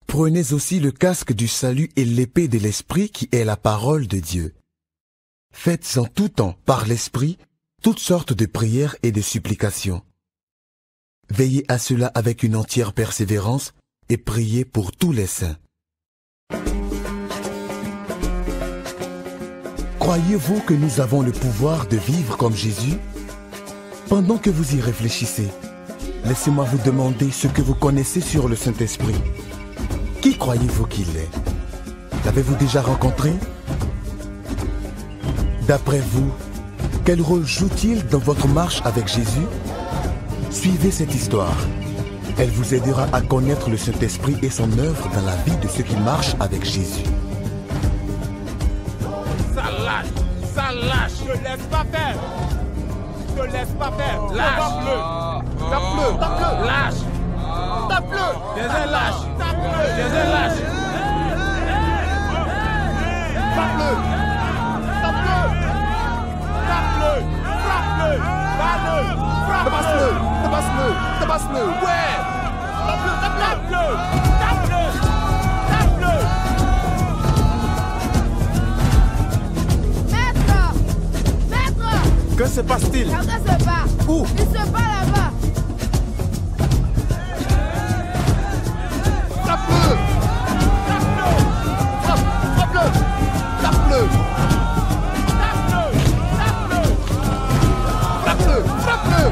Prenez aussi le casque du salut et l'épée de l'Esprit qui est la parole de Dieu. Faites en tout temps, par l'Esprit, toutes sortes de prières et de supplications. Veillez à cela avec une entière persévérance et priez pour tous les saints. Croyez-vous que nous avons le pouvoir de vivre comme Jésus? Pendant que vous y réfléchissez, laissez-moi vous demander ce que vous connaissez sur le Saint-Esprit. Qui croyez-vous qu'il est? L'avez-vous déjà rencontré? D'après vous, quel rôle joue-t-il dans votre marche avec Jésus? Suivez cette histoire. Elle vous aidera à connaître le Saint-Esprit et son œuvre dans la vie de ceux qui marchent avec Jésus. Ça lâche, ne laisse pas faire. Ne laisse pas faire. Lâche. Tape-le. Tape-le. Lâche. Tape-le. Viens-en, lâche. Tape-le. Viens-en, lâche. Tape-le. Tape-le. Tape-le. Frappe-le. Bats-le. Frappe-le. Tabasse-le. Tabasse-le. Ouais. Tape-le. Tape-le. Tape-le. Que se passe-t-il? Quelqu'un se bat. Où? Il se bat là-bas. Frappe-le! Frappe-le! Tape-le! Frappe-le! Frappe-le!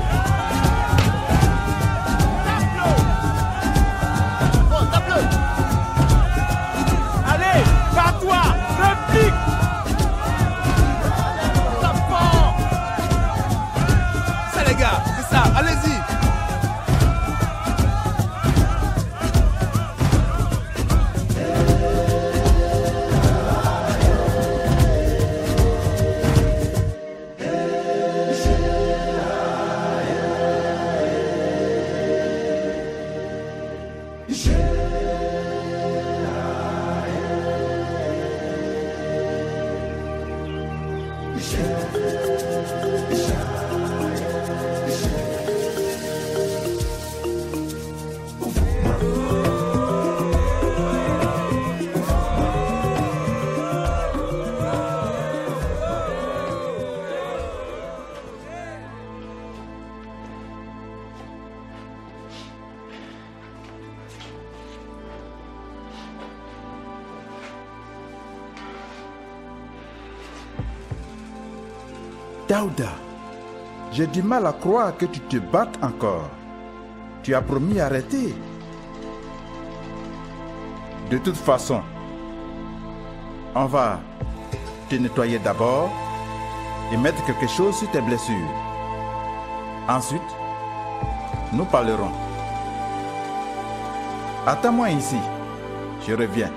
Bon, tape-le! Allez, bats-toi! Réplique! Les gars, c'est ça, allez-y. Daouda, j'ai du mal à croire que tu te battes encore. Tu as promis d'arrêter. De toute façon, on va te nettoyer d'abord et mettre quelque chose sur tes blessures. Ensuite, nous parlerons. Attends-moi ici, je reviens.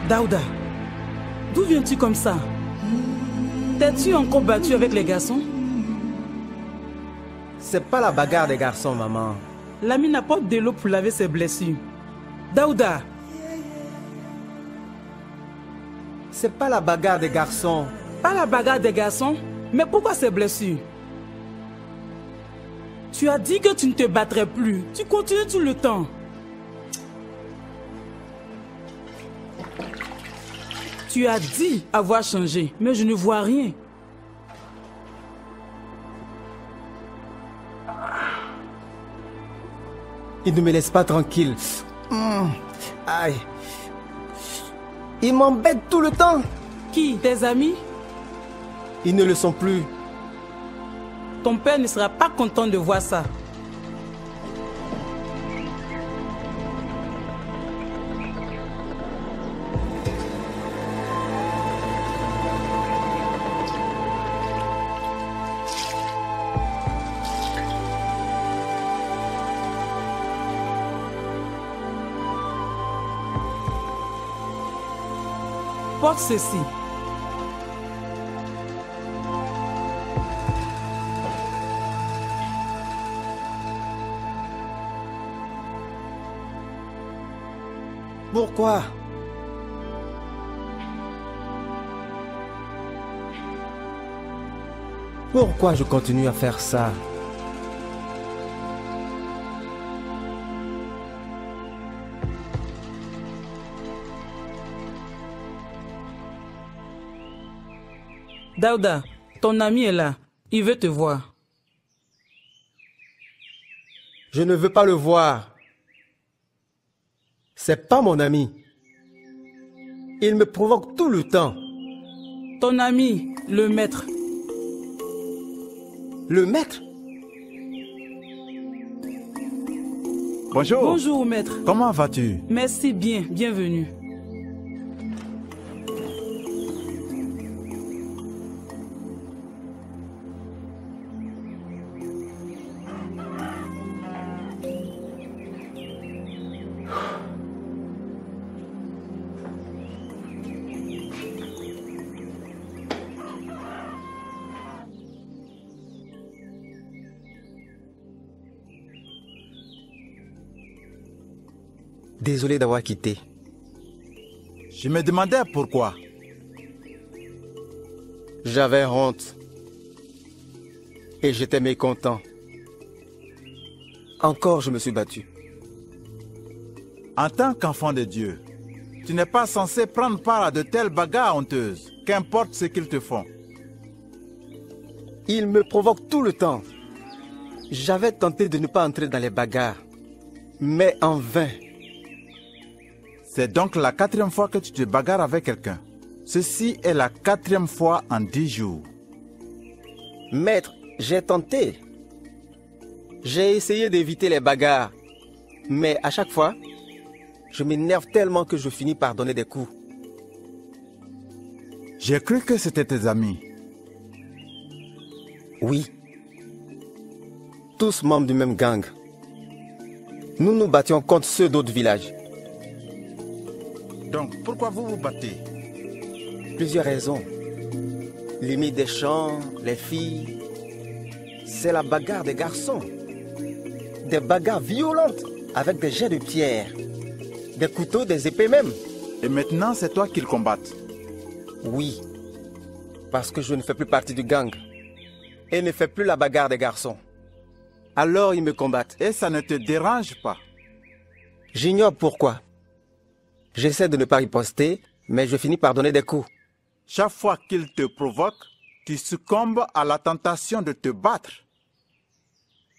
Daouda, d'où viens-tu comme ça? T'es-tu encore battu avec les garçons? C'est pas la bagarre des garçons, maman. L'ami n'apporte de l'eau pour laver ses blessures. Daouda! C'est pas la bagarre des garçons. Pas la bagarre des garçons? Mais pourquoi ces blessures? Tu as dit que tu ne te battrais plus. Tu continues tout le temps. Tu as dit avoir changé, mais je ne vois rien. Il ne me laisse pas tranquille. Aïe. Il m'embête tout le temps. Qui? Tes amis? Ils ne le sont plus. Ton père ne sera pas content de voir ça. Porte ceci. Pourquoi? Pourquoi je continue à faire ça? Daouda, ton ami est là. Il veut te voir. Je ne veux pas le voir. C'est pas mon ami. Il me provoque tout le temps. Ton ami, le maître. Le maître? Bonjour. Bonjour, maître. Comment vas-tu? Merci bien, bienvenue. Désolé d'avoir quitté. Je me demandais pourquoi. J'avais honte. Et j'étais mécontent. Encore, je me suis battu. En tant qu'enfant de Dieu, tu n'es pas censé prendre part à de telles bagarres honteuses, qu'importe ce qu'ils te font. Ils me provoquent tout le temps. J'avais tenté de ne pas entrer dans les bagarres, mais en vain. C'est donc la 4e fois que tu te bagarres avec quelqu'un. Ceci est la 4e fois en 10 jours. Maître, j'ai tenté. J'ai essayé d'éviter les bagarres. Mais à chaque fois, je m'énerve tellement que je finis par donner des coups. J'ai cru que c'était tes amis. Oui. Tous membres du même gang. Nous nous battions contre ceux d'autres villages. Donc, pourquoi vous vous battez? Plusieurs raisons. Limite des champs, les filles. C'est la bagarre des garçons. Des bagarres violentes avec des jets de pierre, des couteaux, des épées même. Et maintenant, c'est toi qu'ils combattent? Oui. Parce que je ne fais plus partie du gang. Et ne fais plus la bagarre des garçons. Alors ils me combattent. Et ça ne te dérange pas? J'ignore pourquoi. J'essaie de ne pas riposter, mais je finis par donner des coups. Chaque fois qu'ils te provoquent, tu succombes à la tentation de te battre.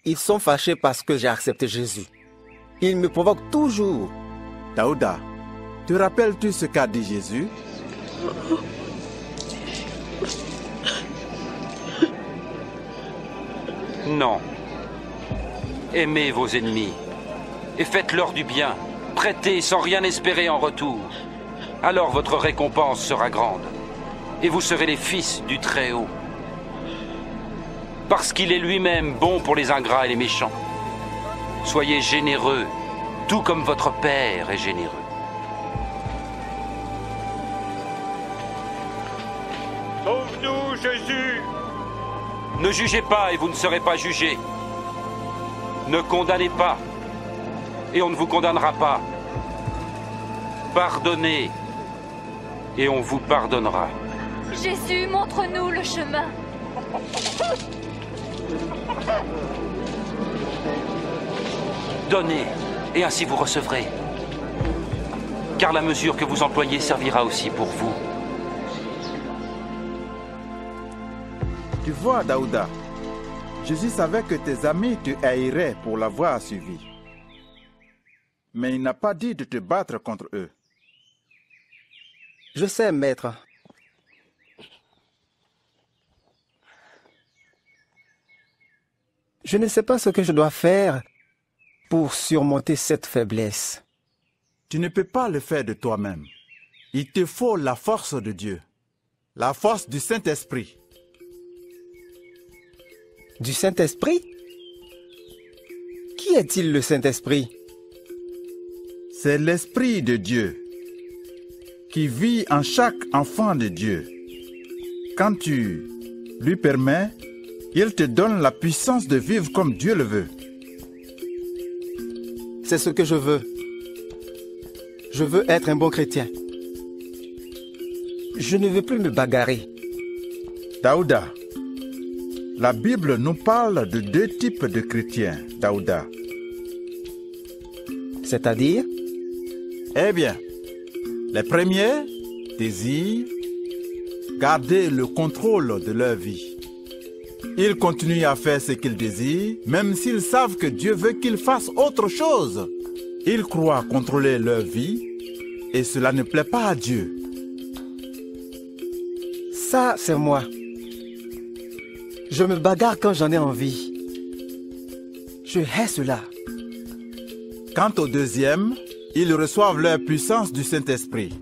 Ils sont fâchés parce que j'ai accepté Jésus. Ils me provoquent toujours. Daouda, te rappelles-tu ce qu'a dit Jésus? Non. Aimez vos ennemis et faites-leur du bien. Prêtez sans rien espérer en retour. Alors votre récompense sera grande et vous serez les fils du Très-Haut. Parce qu'il est lui-même bon pour les ingrats et les méchants. Soyez généreux, tout comme votre Père est généreux. Sauve-nous, Jésus! Ne jugez pas et vous ne serez pas jugés. Ne condamnez pas et on ne vous condamnera pas. Pardonnez et on vous pardonnera. Jésus, montre-nous le chemin. Donnez et ainsi vous recevrez. Car la mesure que vous employez servira aussi pour vous. Tu vois, Daouda, Jésus savait que tes amis te haïraient pour l'avoir suivi. Mais il n'a pas dit de te battre contre eux. Je sais, maître. Je ne sais pas ce que je dois faire pour surmonter cette faiblesse. Tu ne peux pas le faire de toi-même. Il te faut la force de Dieu, la force du Saint-Esprit. Du Saint-Esprit? Qui est-il le Saint-Esprit? C'est l'Esprit de Dieu qui vit en chaque enfant de Dieu. Quand tu lui permets, il te donne la puissance de vivre comme Dieu le veut. C'est ce que je veux. Je veux être un bon chrétien. Je ne veux plus me bagarrer. Daouda, la Bible nous parle de deux types de chrétiens, Daouda. C'est-à-dire? Eh bien, les premiers désirent garder le contrôle de leur vie. Ils continuent à faire ce qu'ils désirent, même s'ils savent que Dieu veut qu'ils fassent autre chose. Ils croient contrôler leur vie, et cela ne plaît pas à Dieu. Ça, c'est moi. Je me bagarre quand j'en ai envie. Je hais cela. Quant aux deuxièmes, ils reçoivent leur puissance du Saint-Esprit.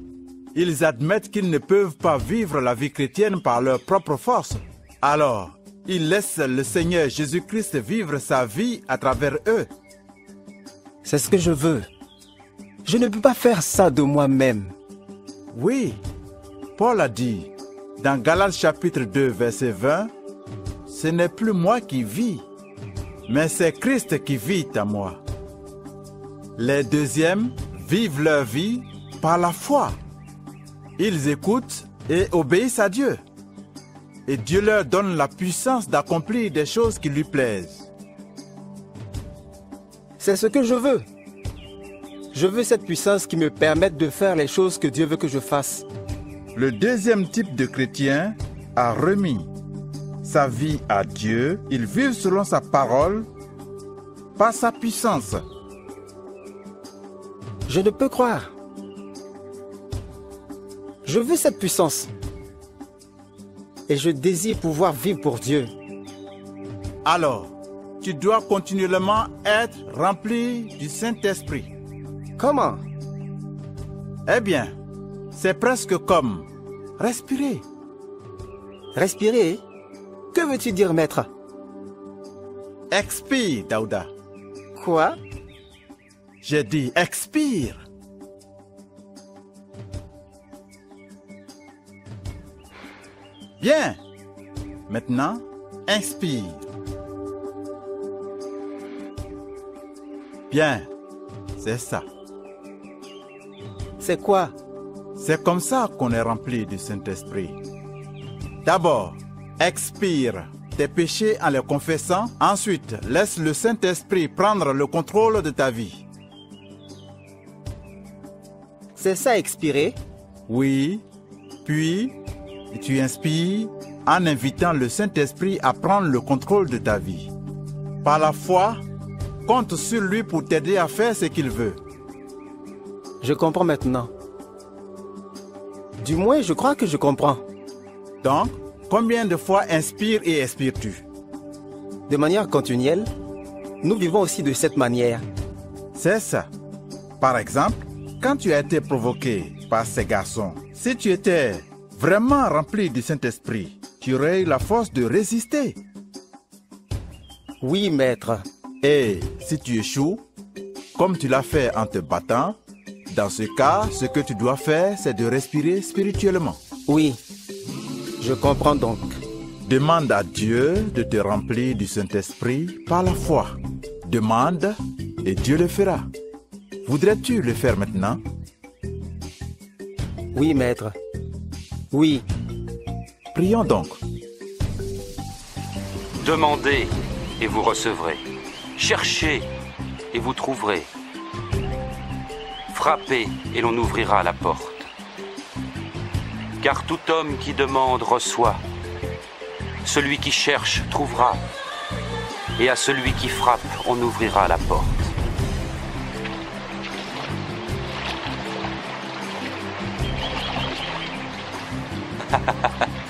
Ils admettent qu'ils ne peuvent pas vivre la vie chrétienne par leur propre force. Alors, ils laissent le Seigneur Jésus-Christ vivre sa vie à travers eux. C'est ce que je veux. Je ne peux pas faire ça de moi-même. Oui, Paul a dit, dans Galates chapitre 2, verset 20, « Ce n'est plus moi qui vis, mais c'est Christ qui vit en moi. » Les deuxièmes vivent leur vie par la foi. Ils écoutent et obéissent à Dieu. Et Dieu leur donne la puissance d'accomplir des choses qui lui plaisent. C'est ce que je veux. Je veux cette puissance qui me permette de faire les choses que Dieu veut que je fasse. Le deuxième type de chrétien a remis sa vie à Dieu. Ils vivent selon sa parole, par sa puissance. Je ne peux croire. Je veux cette puissance. Et je désire pouvoir vivre pour Dieu. Alors, tu dois continuellement être rempli du Saint-Esprit. Comment? Eh bien, c'est presque comme respirer. Respirer? Que Que veux-tu dire, maître? Expire, Daouda. Quoi? J'ai dit expire. Bien. Maintenant, inspire. Bien. C'est ça. C'est quoi? C'est comme ça qu'on est rempli du Saint-Esprit. D'abord, expire tes péchés en les confessant. Ensuite, laisse le Saint-Esprit prendre le contrôle de ta vie. C'est ça, expirer? Oui. Puis, tu inspires en invitant le Saint-Esprit à prendre le contrôle de ta vie. Par la foi, compte sur lui pour t'aider à faire ce qu'il veut. Je comprends maintenant. Du moins, je crois que je comprends. Donc, combien de fois inspires et expires-tu? De manière continuelle, nous vivons aussi de cette manière. C'est ça. Par exemple, quand tu as été provoqué par ces garçons, si tu étais vraiment rempli du Saint-Esprit, tu aurais eu la force de résister. Oui, maître. Et si tu échoues, comme tu l'as fait en te battant, dans ce cas, ce que tu dois faire, c'est de respirer spirituellement. Oui, je comprends donc. Demande à Dieu de te remplir du Saint-Esprit par la foi. Demande et Dieu le fera. Voudrais-tu le faire maintenant? Oui, maître. Oui. Prions donc. Demandez et vous recevrez. Cherchez et vous trouverez. Frappez et l'on ouvrira la porte. Car tout homme qui demande reçoit. Celui qui cherche trouvera. Et à celui qui frappe, on ouvrira la porte.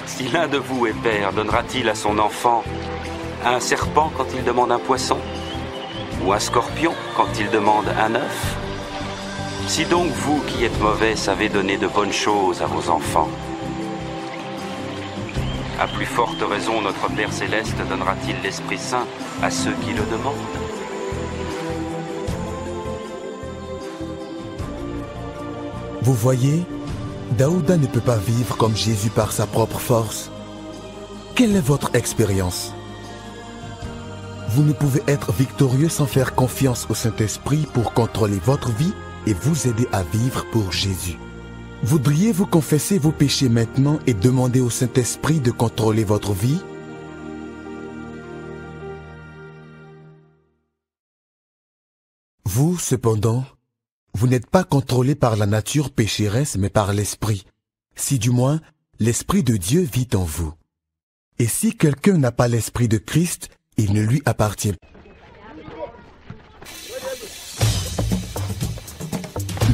Si l'un de vous est père, donnera-t-il à son enfant un serpent quand il demande un poisson? Ou un scorpion quand il demande un œuf? Si donc vous qui êtes mauvais savez donner de bonnes choses à vos enfants, à plus forte raison notre Père Céleste donnera-t-il l'Esprit Saint à ceux qui le demandent? Vous voyez, Daouda ne peut pas vivre comme Jésus par sa propre force. Quelle est votre expérience? Vous ne pouvez être victorieux sans faire confiance au Saint-Esprit pour contrôler votre vie et vous aider à vivre pour Jésus. Voudriez-vous confesser vos péchés maintenant et demander au Saint-Esprit de contrôler votre vie? Vous, cependant, vous n'êtes pas contrôlé par la nature pécheresse, mais par l'Esprit. Si du moins, l'Esprit de Dieu vit en vous. Et si quelqu'un n'a pas l'Esprit de Christ, il ne lui appartient pas.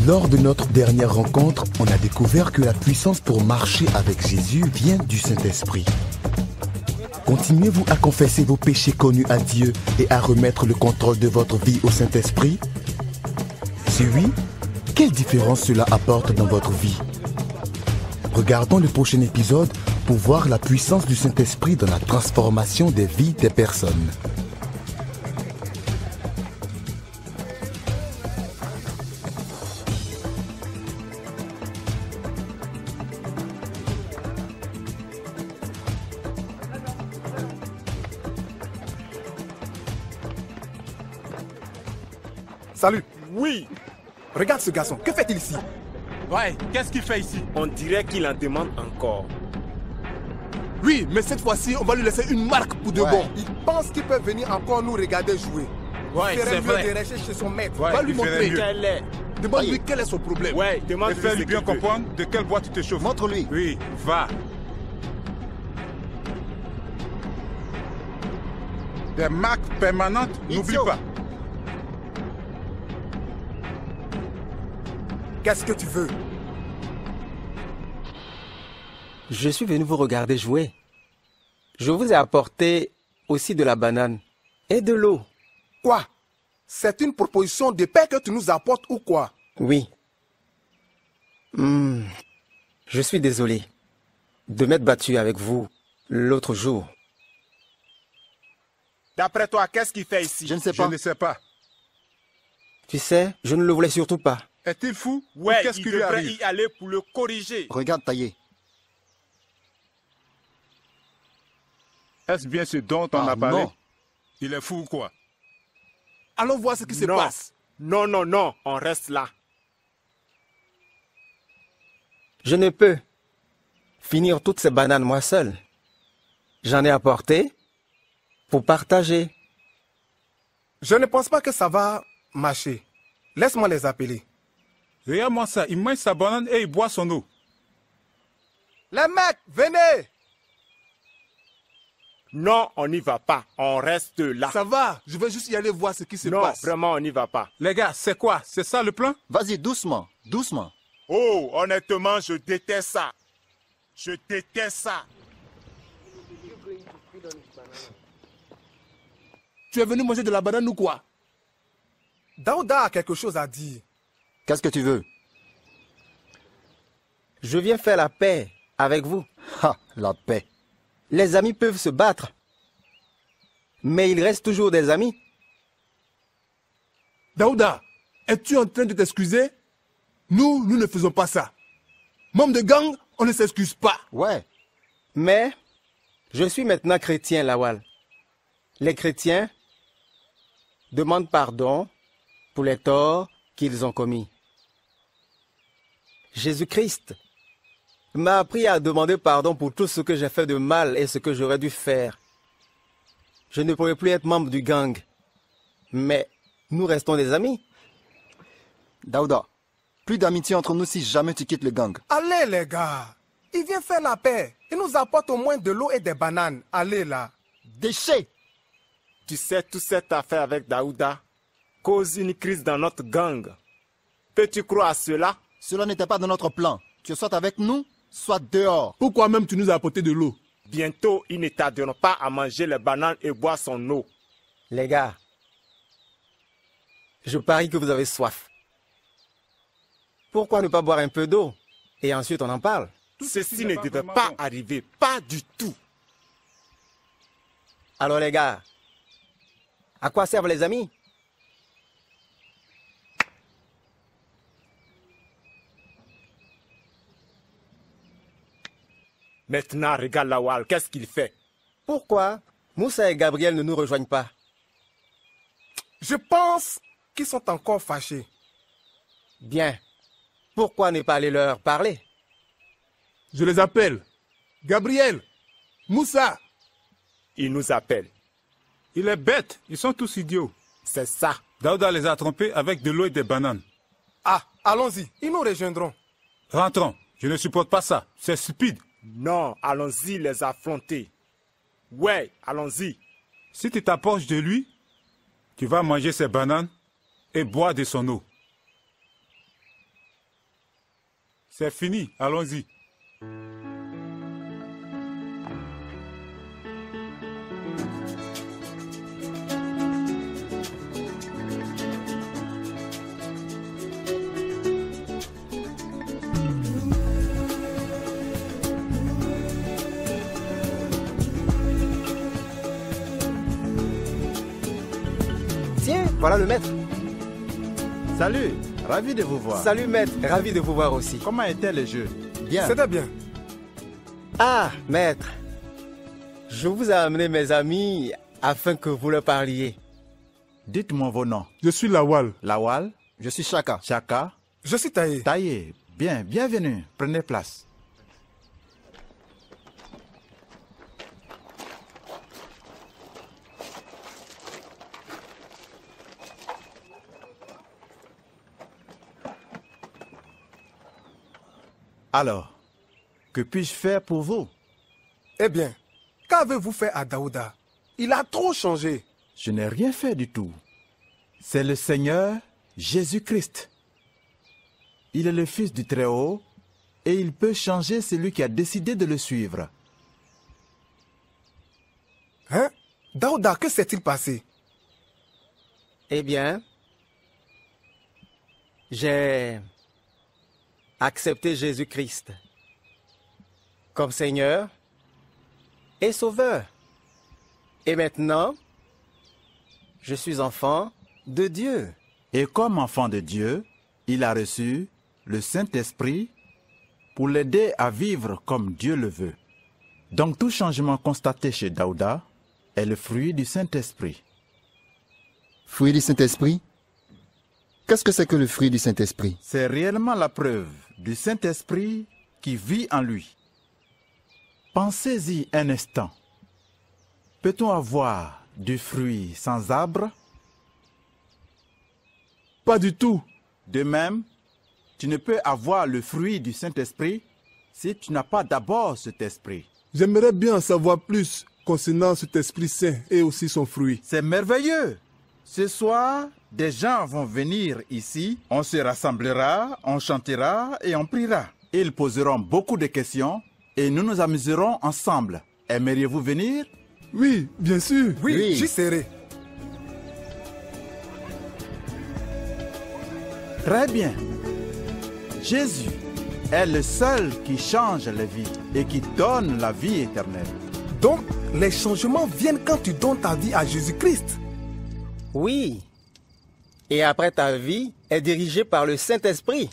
Lors de notre dernière rencontre, on a découvert que la puissance pour marcher avec Jésus vient du Saint-Esprit. Continuez-vous à confesser vos péchés connus à Dieu et à remettre le contrôle de votre vie au Saint-Esprit? Si oui, quelle différence cela apporte dans votre vie? Regardons le prochain épisode pour voir la puissance du Saint-Esprit dans la transformation des vies des personnes. Salut. Oui. Regarde ce garçon, que fait-il ici? Ouais, qu'est-ce qu'il fait ici? On dirait qu'il en demande encore. Oui, mais cette fois-ci, on va lui laisser une marque pour de bon. Il pense qu'il peut venir encore nous regarder jouer. Ouais, il ferait c'est mieux vrai. de rester chez son maître. Ouais, va lui il ferait montrer mieux. quel est. Demande-lui quel est son problème. Ouais, demande-lui et fais-lui ce bien qu'il veut. comprendre de quelle boîte tu te chauffes. Montre-lui. Oui, va. Des marques permanentes, n'oublie pas. Qu'est-ce que tu veux? Je suis venu vous regarder jouer. Je vous ai apporté aussi de la banane et de l'eau. Quoi? C'est une proposition de paix que tu nous apportes ou quoi? Oui. Je suis désolé de m'être battu avec vous l'autre jour. D'après toi, qu'est-ce qu'il fait ici? Je ne sais pas. Tu sais, je ne le voulais surtout pas. Est-il fou? Ouais, qu'est-ce il qui lui devrait arrive? y aller pour le corriger. Regarde, Taillé. Est-ce bien ce dont on a parlé? Non. Il est fou ou quoi? Allons voir ce qui se passe. Non, non, non, on reste là. Je ne peux finir toutes ces bananes moi seul. J'en ai apporté pour partager. Je ne pense pas que ça va marcher. Laisse-moi les appeler. Regarde-moi ça, il mange sa banane et il boit son eau. Les mecs, venez! Non, on n'y va pas. On reste là. Ça va, je vais juste y aller voir ce qui se passe. Non, vraiment, on n'y va pas. Les gars, c'est quoi? C'est ça le plan? Vas-y, doucement, doucement. Oh, honnêtement, je déteste ça. Je déteste ça. Tu es venu manger de la banane ou quoi? Daouda a quelque chose à dire. Qu'est-ce que tu veux? Je viens faire la paix avec vous. Ha, la paix. Les amis peuvent se battre, mais ils restent toujours des amis. Daouda, es-tu en train de t'excuser? Nous ne faisons pas ça. Membre de gang, on ne s'excuse pas. Ouais. Mais je suis maintenant chrétien, Lawal. Les chrétiens demandent pardon pour les torts qu'ils ont commis. Jésus-Christ m'a appris à demander pardon pour tout ce que j'ai fait de mal et ce que j'aurais dû faire. Je ne pourrais plus être membre du gang, mais nous restons des amis. Daouda, plus d'amitié entre nous si jamais tu quittes le gang. Allez les gars, il vient faire la paix. Il nous apporte au moins de l'eau et des bananes. Allez là. Déchet! Tu sais, toute cette affaire avec Daouda cause une crise dans notre gang. Peux-tu croire à cela? Cela n'était pas dans notre plan. Tu es soit avec nous, soit dehors. Pourquoi même tu nous as apporté de l'eau? Bientôt, ils ne tarderont pas à manger les bananes et boire son eau. Les gars, je parie que vous avez soif. Pourquoi ne pas boire un peu d'eau et ensuite on en parle? Ceci ne devait pas arriver, pas du tout. Alors les gars, à quoi servent les amis? Maintenant, regarde Lawal, qu'est-ce qu'il fait? Pourquoi Moussa et Gabriel ne nous rejoignent pas? Je pense qu'ils sont encore fâchés. Bien. Pourquoi ne pas aller leur parler? Je les appelle. Gabriel, Moussa. Ils nous appellent. Il est bête, ils sont tous idiots. C'est ça. Daouda les a trompés avec de l'eau et des bananes. Ah, allons-y, ils nous rejoindront. Rentrons, je ne supporte pas ça, c'est stupide. Non, allons-y les affronter. Ouais, allons-y. Si tu t'approches de lui, tu vas manger ses bananes et boire de son eau. C'est fini, allons-y. Tiens, voilà le maître. Salut, ravi de vous voir. Salut maître, ravi de vous voir aussi. Comment étaient les jeux? Bien. C'était bien. Ah, maître, je vous ai amené mes amis afin que vous leur parliez. Dites-moi vos noms. Je suis Lawal. Lawal. Je suis Chaka. Chaka. Je suis Taillé. Taillé. Bien, bienvenue. Prenez place. Alors, que puis-je faire pour vous? Eh bien, qu'avez-vous fait à Daouda? Il a trop changé. Je n'ai rien fait du tout. C'est le Seigneur Jésus-Christ. Il est le Fils du Très-Haut et il peut changer celui qui a décidé de le suivre. Hein? Daouda, que s'est-il passé? Eh bien, j'ai accepté Jésus-Christ comme Seigneur et Sauveur. Et maintenant, Je suis enfant de Dieu. Et comme enfant de Dieu, il a reçu le Saint-Esprit pour l'aider à vivre comme Dieu le veut. Donc tout changement constaté chez Daouda est le fruit du Saint-Esprit. Fruit du Saint-Esprit? Qu'est-ce que c'est que le fruit du Saint-Esprit? C'est réellement la preuve du Saint-Esprit qui vit en lui. Pensez-y un instant. Peut-on avoir du fruit sans arbre? Pas du tout. De même, tu ne peux avoir le fruit du Saint-Esprit si tu n'as pas d'abord cet esprit. J'aimerais bien en savoir plus concernant cet Esprit Saint et aussi son fruit. C'est merveilleux. Ce soir, des gens vont venir ici, on se rassemblera, on chantera et on priera. Ils poseront beaucoup de questions et nous nous amuserons ensemble. Aimeriez-vous venir? Oui, bien sûr. Oui. J'y serai. Très bien. Jésus est le seul qui change les vies et qui donne la vie éternelle. Donc, les changements viennent quand tu donnes ta vie à Jésus-Christ. Oui. Et après ta vie est dirigée par le Saint-Esprit.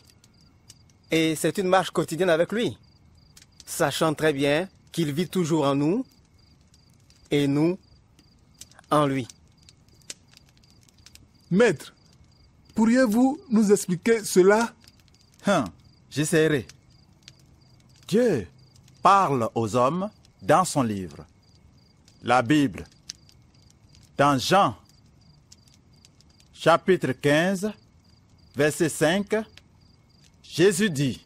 Et c'est une marche quotidienne avec lui, sachant très bien qu'il vit toujours en nous et nous en lui. Maître, pourriez-vous nous expliquer cela? J'essaierai. Dieu parle aux hommes dans son livre, la Bible. Dans Jean, chapitre 15, verset 5, Jésus dit: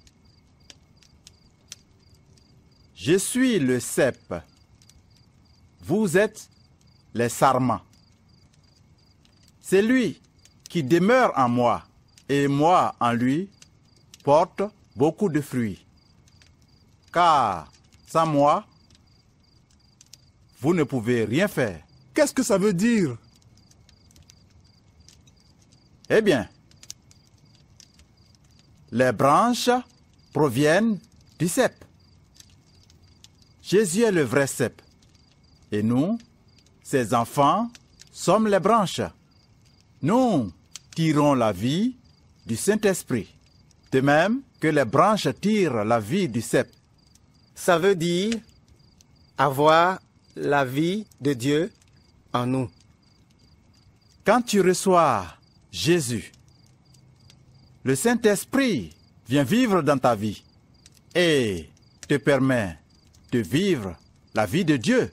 « Je suis le cep, vous êtes les sarments. C'est lui qui demeure en moi et moi en lui porte beaucoup de fruits. Car sans moi, vous ne pouvez rien faire. » Qu'est-ce que ça veut dire? Eh bien, les branches proviennent du cep. Jésus est le vrai cep. Et nous, ses enfants, sommes les branches. Nous tirons la vie du Saint-Esprit, de même que les branches tirent la vie du cep. Ça veut dire avoir la vie de Dieu en nous. Quand tu reçois Jésus, le Saint-Esprit vient vivre dans ta vie et te permet de vivre la vie de Dieu.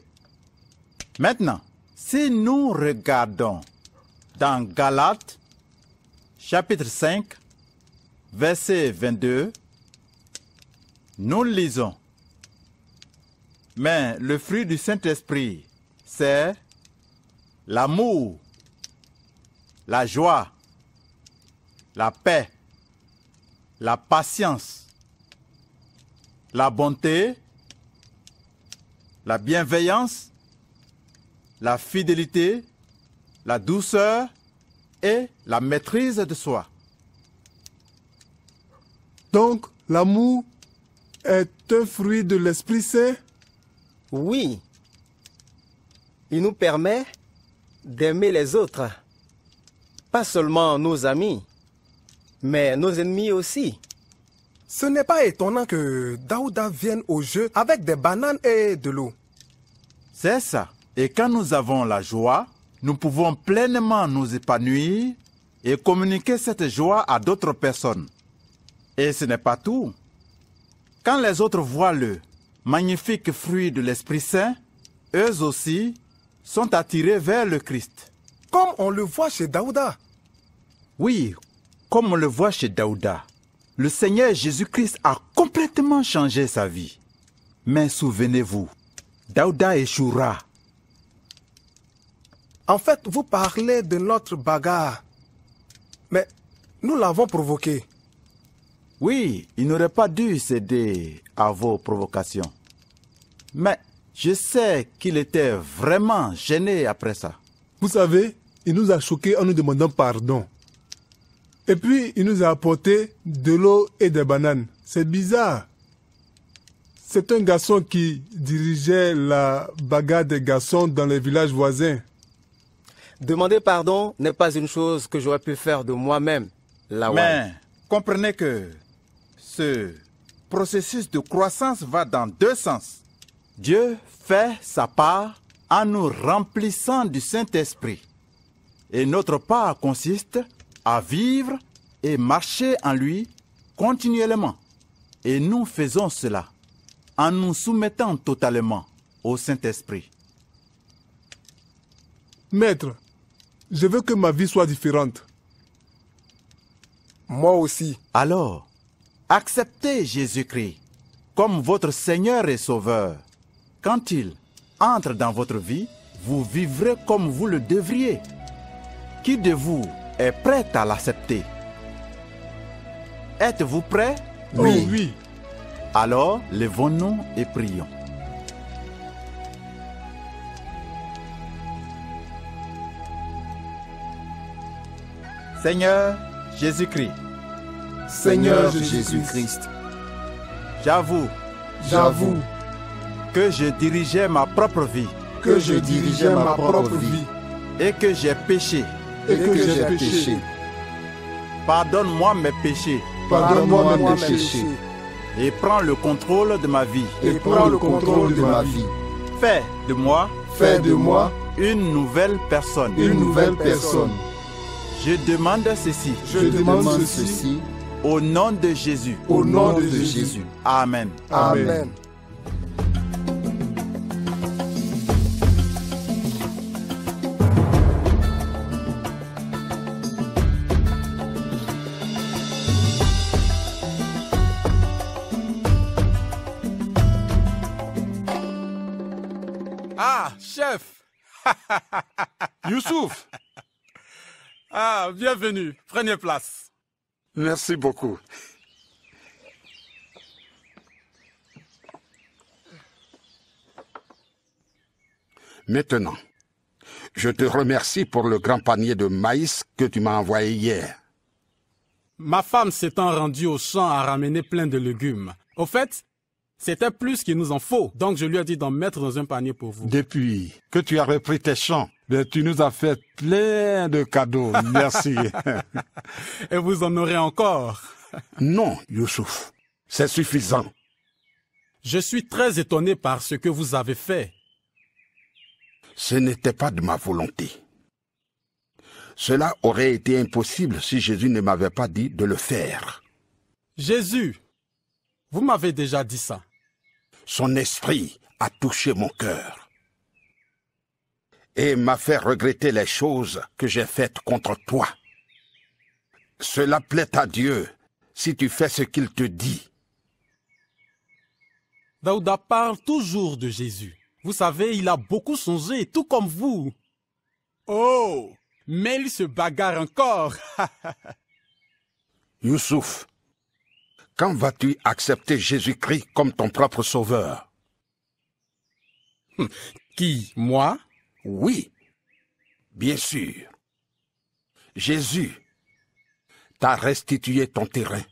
Maintenant, si nous regardons dans Galates, chapitre 5, verset 22, nous lisons: « Mais le fruit du Saint-Esprit, c'est l'amour, la joie, la paix, la patience, la bonté, la bienveillance, la fidélité, la douceur et la maîtrise de soi. » Donc, l'amour est un fruit de l'Esprit Saint? Oui. Il nous permet d'aimer les autres. Pas seulement nos amis, mais nos ennemis aussi. Ce n'est pas étonnant que Daouda vienne au jeu avec des bananes et de l'eau. C'est ça. Et quand nous avons la joie, nous pouvons pleinement nous épanouir et communiquer cette joie à d'autres personnes. Et ce n'est pas tout. Quand les autres voient le magnifique fruit de l'Esprit Saint, eux aussi sont attirés vers le Christ. Comme on le voit chez Daouda. Oui, comme on le voit chez Daouda. Le Seigneur Jésus-Christ a complètement changé sa vie. Mais souvenez-vous, Daouda échouera. En fait, vous parlez de notre bagarre. Mais nous l'avons provoqué. Oui, il n'aurait pas dû céder à vos provocations. Mais je sais qu'il était vraiment gêné après ça. Vous savez, il nous a choqués en nous demandant pardon. Et puis, il nous a apporté de l'eau et des bananes. C'est bizarre. C'est un garçon qui dirigeait la bagarre des garçons dans les villages voisins. Demander pardon n'est pas une chose que j'aurais pu faire de moi-même, Lawan. Mais comprenez que ce processus de croissance va dans deux sens. Dieu fait sa part en nous remplissant du Saint-Esprit. Et notre part consiste à vivre et marcher en lui continuellement. Et nous faisons cela en nous soumettant totalement au Saint-Esprit. Maître, je veux que ma vie soit différente. Moi aussi. Alors, acceptez Jésus-Christ comme votre Seigneur et Sauveur. Quand il entre dans votre vie, vous vivrez comme vous le devriez. Qui de vous est prêt à l'accepter? Êtes-vous prêt? Oui. Oh, oui. Alors, levons-nous et prions. Seigneur Jésus-Christ. Seigneur Jésus-Christ. J'avoue que je dirigeais ma propre vie. Et que j'ai péché. Pardonne-moi mes péchés. Et prends le contrôle de ma vie. Fais de moi une nouvelle personne. Je demande ceci. Au nom de Jésus. Amen. Amen. Ah, chef. Youssouf. Ah, bienvenue. Prenez place. Merci beaucoup. Maintenant, je te remercie pour le grand panier de maïs que tu m'as envoyé hier. Ma femme s'étant rendue au champ à ramener plein de légumes. Au fait, c'était plus qu'il nous en faut, donc je lui ai dit d'en mettre dans un panier pour vous. Depuis que tu as repris tes champs, tu nous as fait plein de cadeaux. Merci. Et vous en aurez encore. Non, Youssouf, c'est suffisant. Je suis très étonné par ce que vous avez fait. Ce n'était pas de ma volonté. Cela aurait été impossible si Jésus ne m'avait pas dit de le faire. Jésus, vous m'avez déjà dit ça. Son esprit a touché mon cœur et m'a fait regretter les choses que j'ai faites contre toi. Cela plaît à Dieu si tu fais ce qu'il te dit. Daouda parle toujours de Jésus. Vous savez, il a beaucoup songé, tout comme vous. Oh, mais il se bagarre encore. Youssouf, quand vas-tu accepter Jésus-Christ comme ton propre sauveur? Qui, moi? Oui, bien sûr. Jésus t'a restitué ton terrain.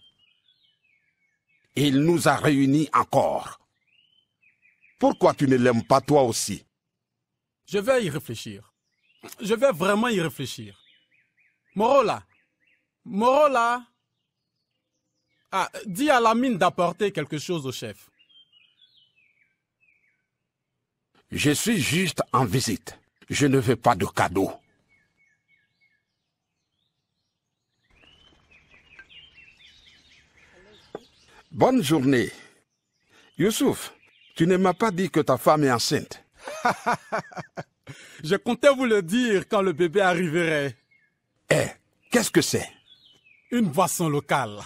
Il nous a réunis encore. Pourquoi tu ne l'aimes pas toi aussi? Je vais y réfléchir. Je vais vraiment y réfléchir. Morola. Ah, dis à la mine d'apporter quelque chose au chef. Je suis juste en visite. Je ne veux pas de cadeaux. Bonne journée. Youssouf, tu ne m'as pas dit que ta femme est enceinte. Je comptais vous le dire quand le bébé arriverait. Qu'est-ce que c'est? Une boisson locale.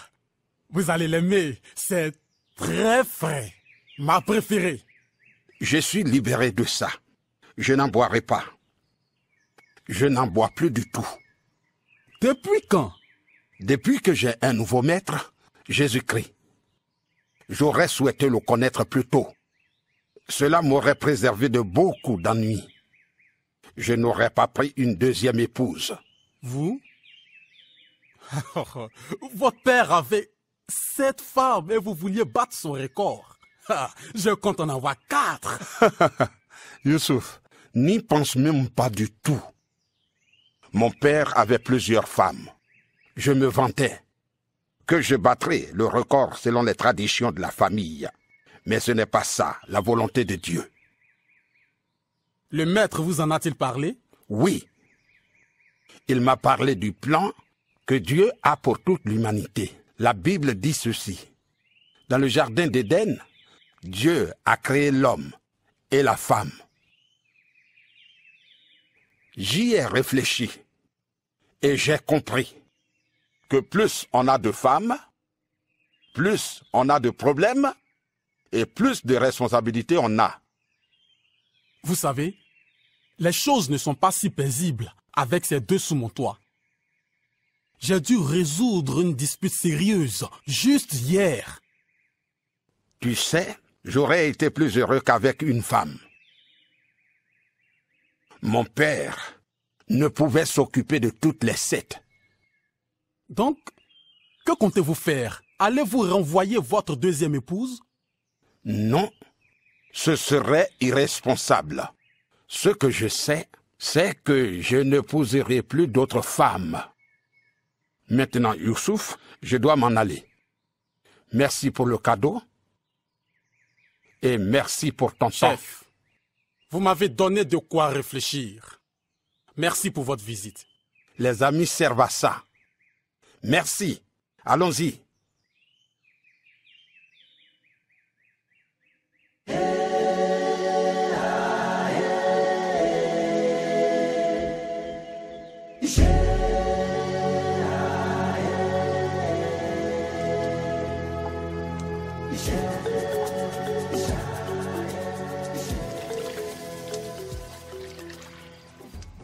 Vous allez l'aimer. C'est très frais. Ma préférée. Je suis libéré de ça. Je n'en boirai pas. Je n'en bois plus du tout. Depuis quand? Depuis que j'ai un nouveau maître, Jésus-Christ. J'aurais souhaité le connaître plus tôt. Cela m'aurait préservé de beaucoup d'ennuis. Je n'aurais pas pris une deuxième épouse. Vous? Votre père avait 7 femmes et vous vouliez battre son record. Je compte en avoir 4. Youssouf, n'y pense même pas du tout. Mon père avait plusieurs femmes. Je me vantais que je battrais le record selon les traditions de la famille. Mais ce n'est pas ça, la volonté de Dieu. Le maître vous en a-t-il parlé? Oui. Il m'a parlé du plan que Dieu a pour toute l'humanité. La Bible dit ceci. Dans le jardin d'Éden, Dieu a créé l'homme et la femme. J'y ai réfléchi et j'ai compris que plus on a de femmes, plus on a de problèmes et plus de responsabilités on a. Vous savez, les choses ne sont pas si paisibles avec ces deux sous mon toit. J'ai dû résoudre une dispute sérieuse juste hier. Tu sais, j'aurais été plus heureux qu'avec une femme. Mon père ne pouvait s'occuper de toutes les 7. Donc, que comptez-vous faire? Allez-vous renvoyer votre deuxième épouse? Non, ce serait irresponsable. Ce que je sais, c'est que je n'épouserai plus d'autres femmes. Maintenant, Youssouf, je dois m'en aller. Merci pour le cadeau et merci pour ton temps. Chef, vous m'avez donné de quoi réfléchir. Merci pour votre visite. Les amis servent à ça. Merci. Allons-y.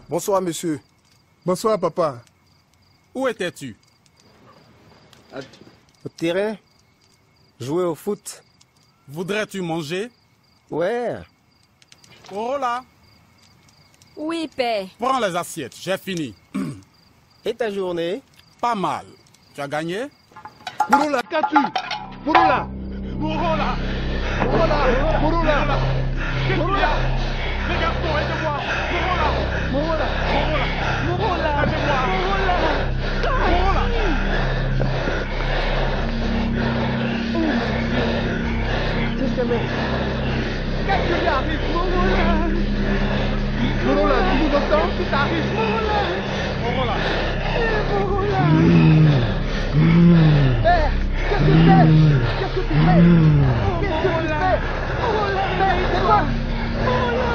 Bonsoir, monsieur. Bonsoir, papa. Où étais-tu? Au terrain. Jouer au foot. Voudrais-tu manger? Ouais. Oh là. Oui, père. Prends les assiettes, j'ai fini. Et ta journée? Pas mal. Tu as gagné? Mouroula, qu'as-tu? Mouroula! Mouroula! Mouroula! Mouroula! Qu'est-ce qu'il y a? Les garçons, aidez-moi! Mouroula! Mouroula! Mouroula! Mouroula! Aidez-moi! Mouroula! Mouroula! Qu'est-ce qui lui arrive? Mouroula! Mouroula, tu nous entends? Qu'est-ce qui t'arrive? Mouroula! Mouroula! Mouroula! Père, qu'est-ce que tu fais? Qu'est-ce que tu fais? Qu'est-ce que tu fais? Père, c'est quoi?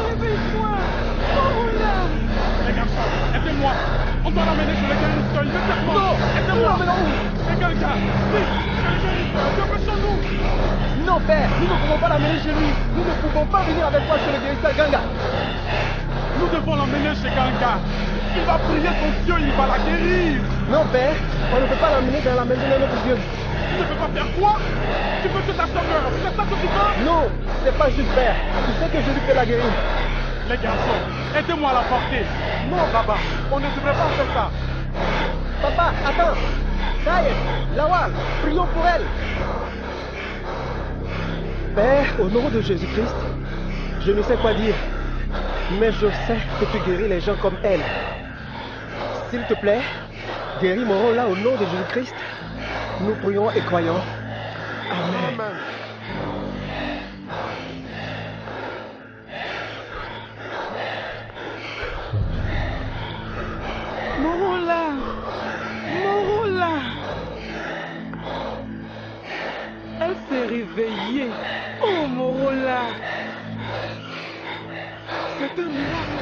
Réveille-toi! Les garçons, aidez-moi! On doit l'emmener sur le guérisseur immédiatement! Non! Aidez-moi! C'est quelqu'un! Vite! Dépêchons-nous! Non, père! Nous ne pouvons pas l'emmener chez lui! Nous ne pouvons pas venir avec toi sur le guérisseur Ganga! Nous devons l'emmener chez Ganga! Il va prier son Dieu, il va la guérir! Non, père! On ne peut pas l'emmener dans la maison de notre Dieu! Tu ne peux pas faire quoi? Tu veux que ta soeur, c'est ça que tu veux? Non, c'est pas juste, père. Tu sais que Jésus peut la guérir. Les garçons, aidez-moi à la porter. Non, papa, on ne devrait pas faire ça. Papa, attends. Taïe, Lawal, prions pour elle. Père, au nom de Jésus-Christ, je ne sais quoi dire, mais je sais que tu guéris les gens comme elle. S'il te plaît, guéris mon là au nom de Jésus-Christ. Nous prions et croyons. Amen. Morola, Morola. Elle s'est réveillée. Oh, Morola. C'est un miracle.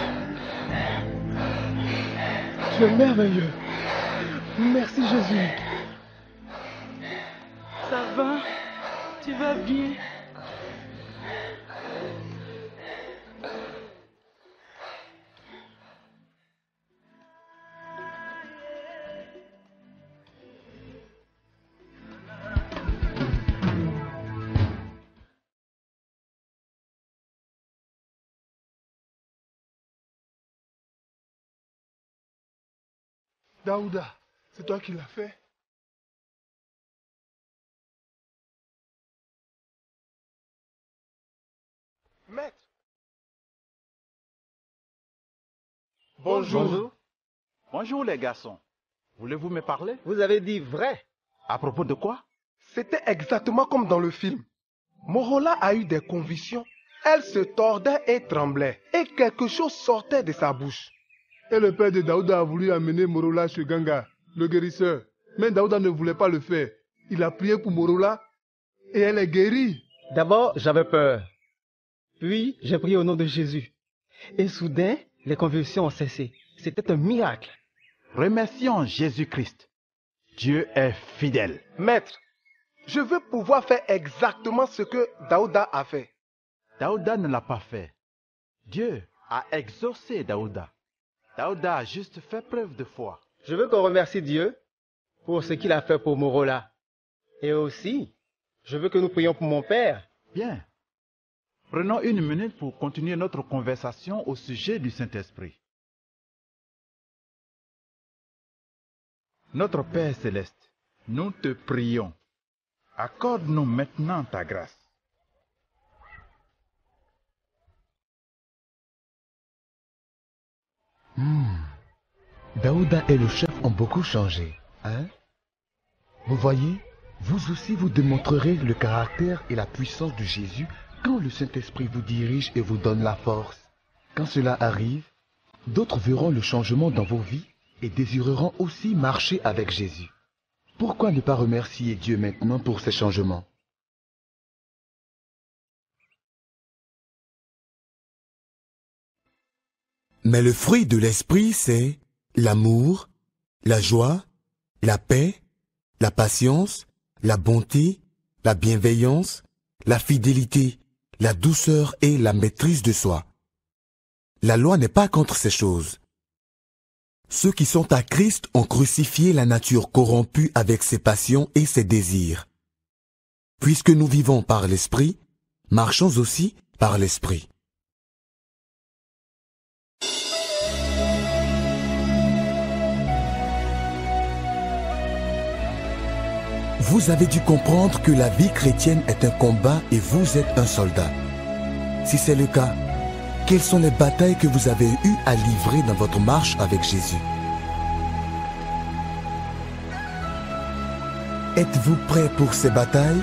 Tu es merveilleux. Merci Jésus. Ça va? Tu vas bien? Daouda, c'est toi qui l'as fait? Maître. Bonjour. Bonjour les garçons. Voulez-vous me parler? Vous avez dit vrai. À propos de quoi? C'était exactement comme dans le film. Morola a eu des convictions. Elle se tordait et tremblait. Et quelque chose sortait de sa bouche. Et le père de Daouda a voulu amener Morola chez Ganga, le guérisseur. Mais Daouda ne voulait pas le faire. Il a prié pour Morola et elle est guérie. D'abord, j'avais peur. Puis, j'ai prié au nom de Jésus. Et soudain, les convulsions ont cessé. C'était un miracle. Remercions Jésus-Christ. Dieu est fidèle. Maître, je veux pouvoir faire exactement ce que Daouda a fait. Daouda ne l'a pas fait. Dieu a exaucé Daouda. Daouda a juste fait preuve de foi. Je veux qu'on remercie Dieu pour ce qu'il a fait pour Morola. Et aussi, je veux que nous prions pour mon père. Bien. Prenons une minute pour continuer notre conversation au sujet du Saint-Esprit. Notre Père céleste, nous te prions. Accorde-nous maintenant ta grâce. Daouda et le chef ont beaucoup changé, hein? Vous voyez, vous aussi vous démontrerez le caractère et la puissance de Jésus quand le Saint-Esprit vous dirige et vous donne la force. Quand cela arrive, d'autres verront le changement dans vos vies et désireront aussi marcher avec Jésus. Pourquoi ne pas remercier Dieu maintenant pour ces changements? Mais le fruit de l'esprit, c'est l'amour, la joie, la paix, la patience, la bonté, la bienveillance, la fidélité, la douceur et la maîtrise de soi. La loi n'est pas contre ces choses. Ceux qui sont à Christ ont crucifié la nature corrompue avec ses passions et ses désirs. Puisque nous vivons par l'Esprit, marchons aussi par l'Esprit. Vous avez dû comprendre que la vie chrétienne est un combat et vous êtes un soldat. Si c'est le cas, quelles sont les batailles que vous avez eues à livrer dans votre marche avec Jésus? Êtes-vous prêt pour ces batailles?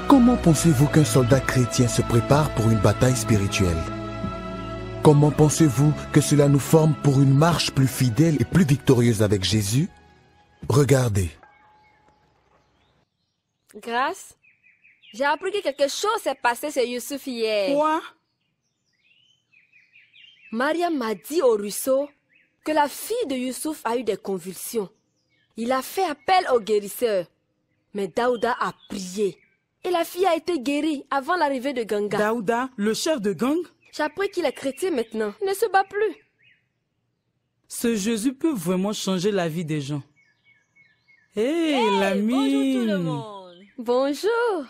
Comment pensez-vous qu'un soldat chrétien se prépare pour une bataille spirituelle? Comment pensez-vous que cela nous forme pour une marche plus fidèle et plus victorieuse avec Jésus? Regardez. Grâce, j'ai appris que quelque chose s'est passé chez Youssouf hier. Quoi? Mariam m'a dit au ruisseau que la fille de Youssouf a eu des convulsions. Il a fait appel au guérisseur. Mais Daouda a prié. Et la fille a été guérie avant l'arrivée de Ganga. Daouda, le chef de gang? J'ai appris qu'il est chrétien maintenant. Il ne se bat plus. Ce Jésus peut vraiment changer la vie des gens. Hey, l'ami! Bonjour tout le monde. Bonjour.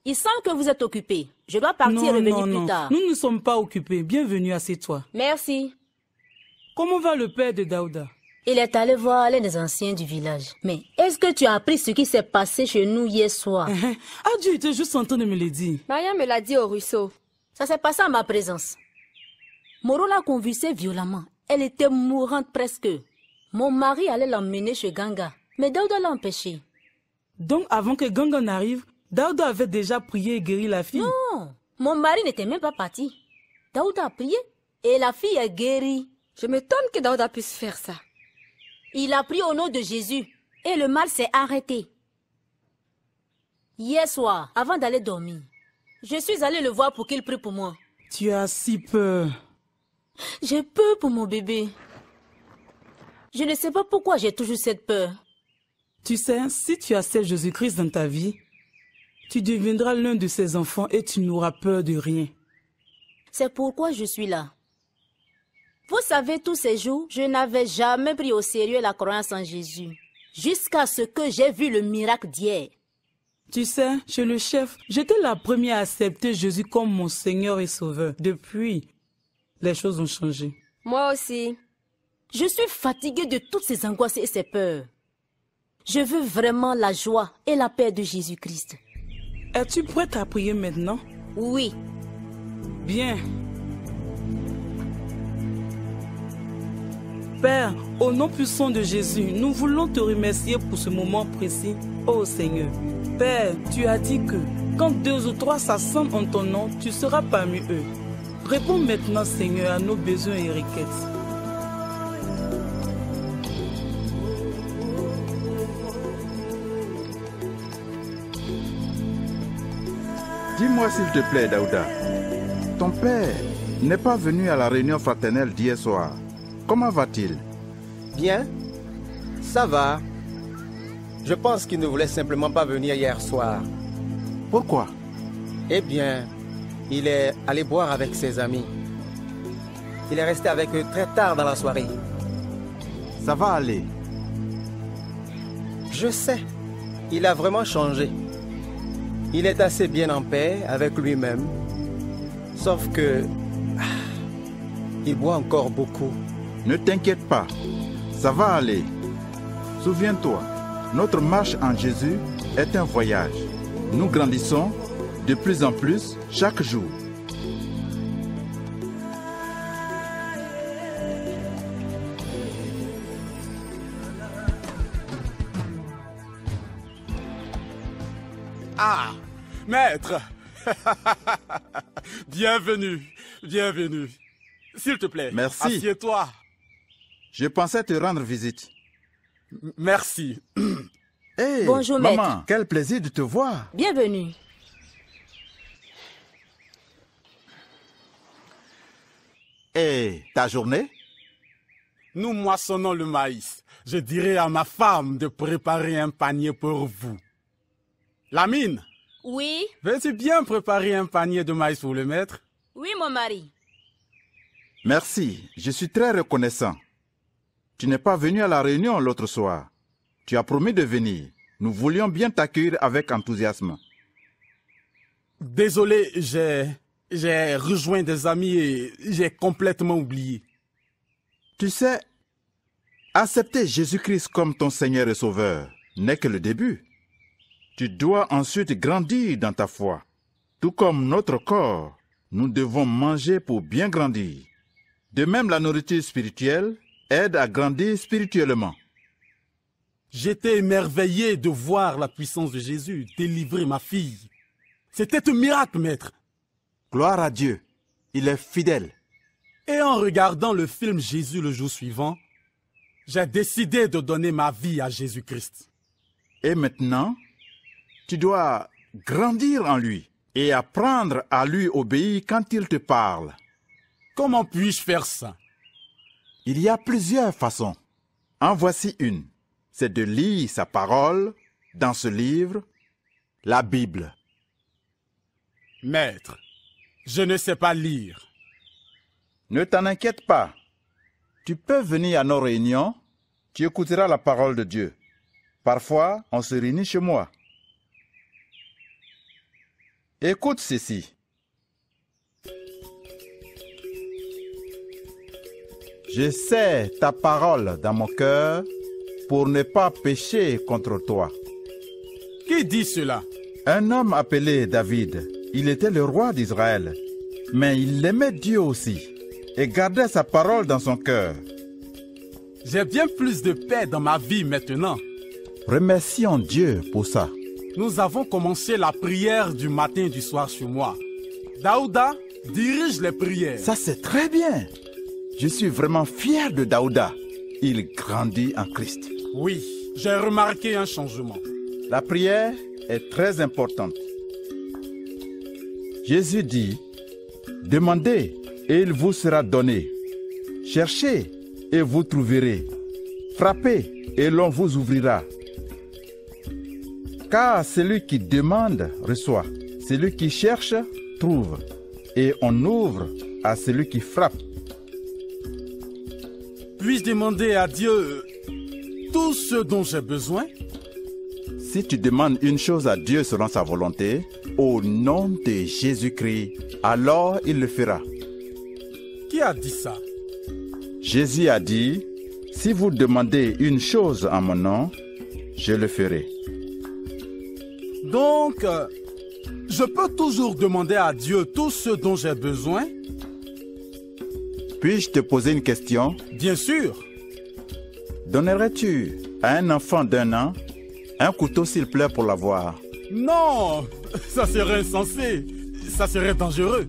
Il semble que vous êtes occupé. Je dois partir et revenir plus tard. Nous ne sommes pas occupés. Bienvenue, assieds-toi. Merci. Comment va le père de Daouda? Il est allé voir l'un des anciens du village. Mais est-ce que tu as appris ce qui s'est passé chez nous hier soir? Dieu était juste en train de me le dire. Mariam me l'a dit au ruisseau. Ça s'est passé en ma présence. Moro l'a convulsée violemment. Elle était mourante presque. Mon mari allait l'emmener chez Ganga. Mais Daouda l'a empêché. Donc avant que Ganga n'arrive, Daouda avait déjà prié et guéri la fille? Non, mon mari n'était même pas parti. Daouda a prié et la fille est guérie. Je m'étonne que Daouda puisse faire ça. Il a prié au nom de Jésus et le mal s'est arrêté. Hier soir, avant d'aller dormir, je suis allée le voir pour qu'il prie pour moi. Tu as si peur. J'ai peur pour mon bébé. Je ne sais pas pourquoi j'ai toujours cette peur. Tu sais, si tu acceptes Jésus-Christ dans ta vie, tu deviendras l'un de ses enfants et tu n'auras peur de rien. C'est pourquoi je suis là. Vous savez, tous ces jours, je n'avais jamais pris au sérieux la croyance en Jésus. Jusqu'à ce que j'ai vu le miracle d'hier. Tu sais, chez le chef, j'étais la première à accepter Jésus comme mon Seigneur et Sauveur. Depuis, les choses ont changé. Moi aussi. Je suis fatiguée de toutes ces angoisses et ces peurs. Je veux vraiment la joie et la paix de Jésus-Christ. Es-tu prête à prier maintenant? Oui. Bien. Père, au nom puissant de Jésus, nous voulons te remercier pour ce moment précis, ô Seigneur. Père, tu as dit que quand 2 ou 3 s'assemblent en ton nom, tu seras parmi eux. Réponds maintenant, Seigneur, à nos besoins et requêtes. Dis-moi s'il te plaît, Daouda, ton père n'est pas venu à la réunion fraternelle d'hier soir. Comment va-t-il? Bien, ça va. Je pense qu'il ne voulait simplement pas venir hier soir. Pourquoi? Eh bien, il est allé boire avec ses amis. Il est resté avec eux très tard dans la soirée. Ça va aller. Je sais, il a vraiment changé. Il est assez bien en paix avec lui-même. Sauf que... il boit encore beaucoup. Ne t'inquiète pas, ça va aller. Souviens-toi, notre marche en Jésus est un voyage. Nous grandissons de plus en plus chaque jour. Ah, maître. Bienvenue, bienvenue. S'il te plaît, merci. Assieds-toi. Je pensais te rendre visite. Merci. Hey, bonjour, maître. Maman, quel plaisir de te voir. Bienvenue. Et ta journée? Nous moissonnons le maïs. Je dirai à ma femme de préparer un panier pour vous. Lamine? Oui? Veux-tu bien préparer un panier de maïs pour le maître? Oui, mon mari. Merci, je suis très reconnaissant. Tu n'es pas venu à la réunion l'autre soir. Tu as promis de venir. Nous voulions bien t'accueillir avec enthousiasme. Désolé, j'ai rejoint des amis et j'ai complètement oublié. Tu sais, accepter Jésus-Christ comme ton Seigneur et Sauveur n'est que le début. Tu dois ensuite grandir dans ta foi. Tout comme notre corps, nous devons manger pour bien grandir. De même, la nourriture spirituelle aide à grandir spirituellement. J'étais émerveillé de voir la puissance de Jésus délivrer ma fille. C'était un miracle, maître. Gloire à Dieu, il est fidèle. Et en regardant le film Jésus le jour suivant, j'ai décidé de donner ma vie à Jésus-Christ. Et maintenant, tu dois grandir en lui et apprendre à lui obéir quand il te parle. Comment puis-je faire ça? Il y a plusieurs façons. En voici une. C'est de lire sa parole dans ce livre, la Bible. Maître, je ne sais pas lire. Ne t'en inquiète pas. Tu peux venir à nos réunions, tu écouteras la parole de Dieu. Parfois, on se réunit chez moi. Écoute ceci. Je sais ta parole dans mon cœur pour ne pas pécher contre toi. Qui dit cela? Un homme appelé David. Il était le roi d'Israël. Mais il aimait Dieu aussi et gardait sa parole dans son cœur. J'ai bien plus de paix dans ma vie maintenant. Remercions Dieu pour ça. Nous avons commencé la prière du matin et du soir chez moi. Daouda dirige les prières. Ça, c'est très bien. Je suis vraiment fier de Daouda. Il grandit en Christ. Oui, j'ai remarqué un changement. La prière est très importante. Jésus dit, « Demandez et il vous sera donné. Cherchez et vous trouverez. Frappez et l'on vous ouvrira. Car celui qui demande reçoit. Celui qui cherche trouve. Et on ouvre à celui qui frappe. » Puis-je demander à Dieu tout ce dont j'ai besoin? Si tu demandes une chose à Dieu selon sa volonté, au nom de Jésus-Christ, alors il le fera. Qui a dit ça? Jésus a dit, si vous demandez une chose en mon nom, je le ferai. Donc, je peux toujours demander à Dieu tout ce dont j'ai besoin? Puis-je te poser une question? Bien sûr. Donnerais-tu à un enfant d'1 an un couteau s'il pleure pour l'avoir? Non, ça serait insensé. Ça serait dangereux.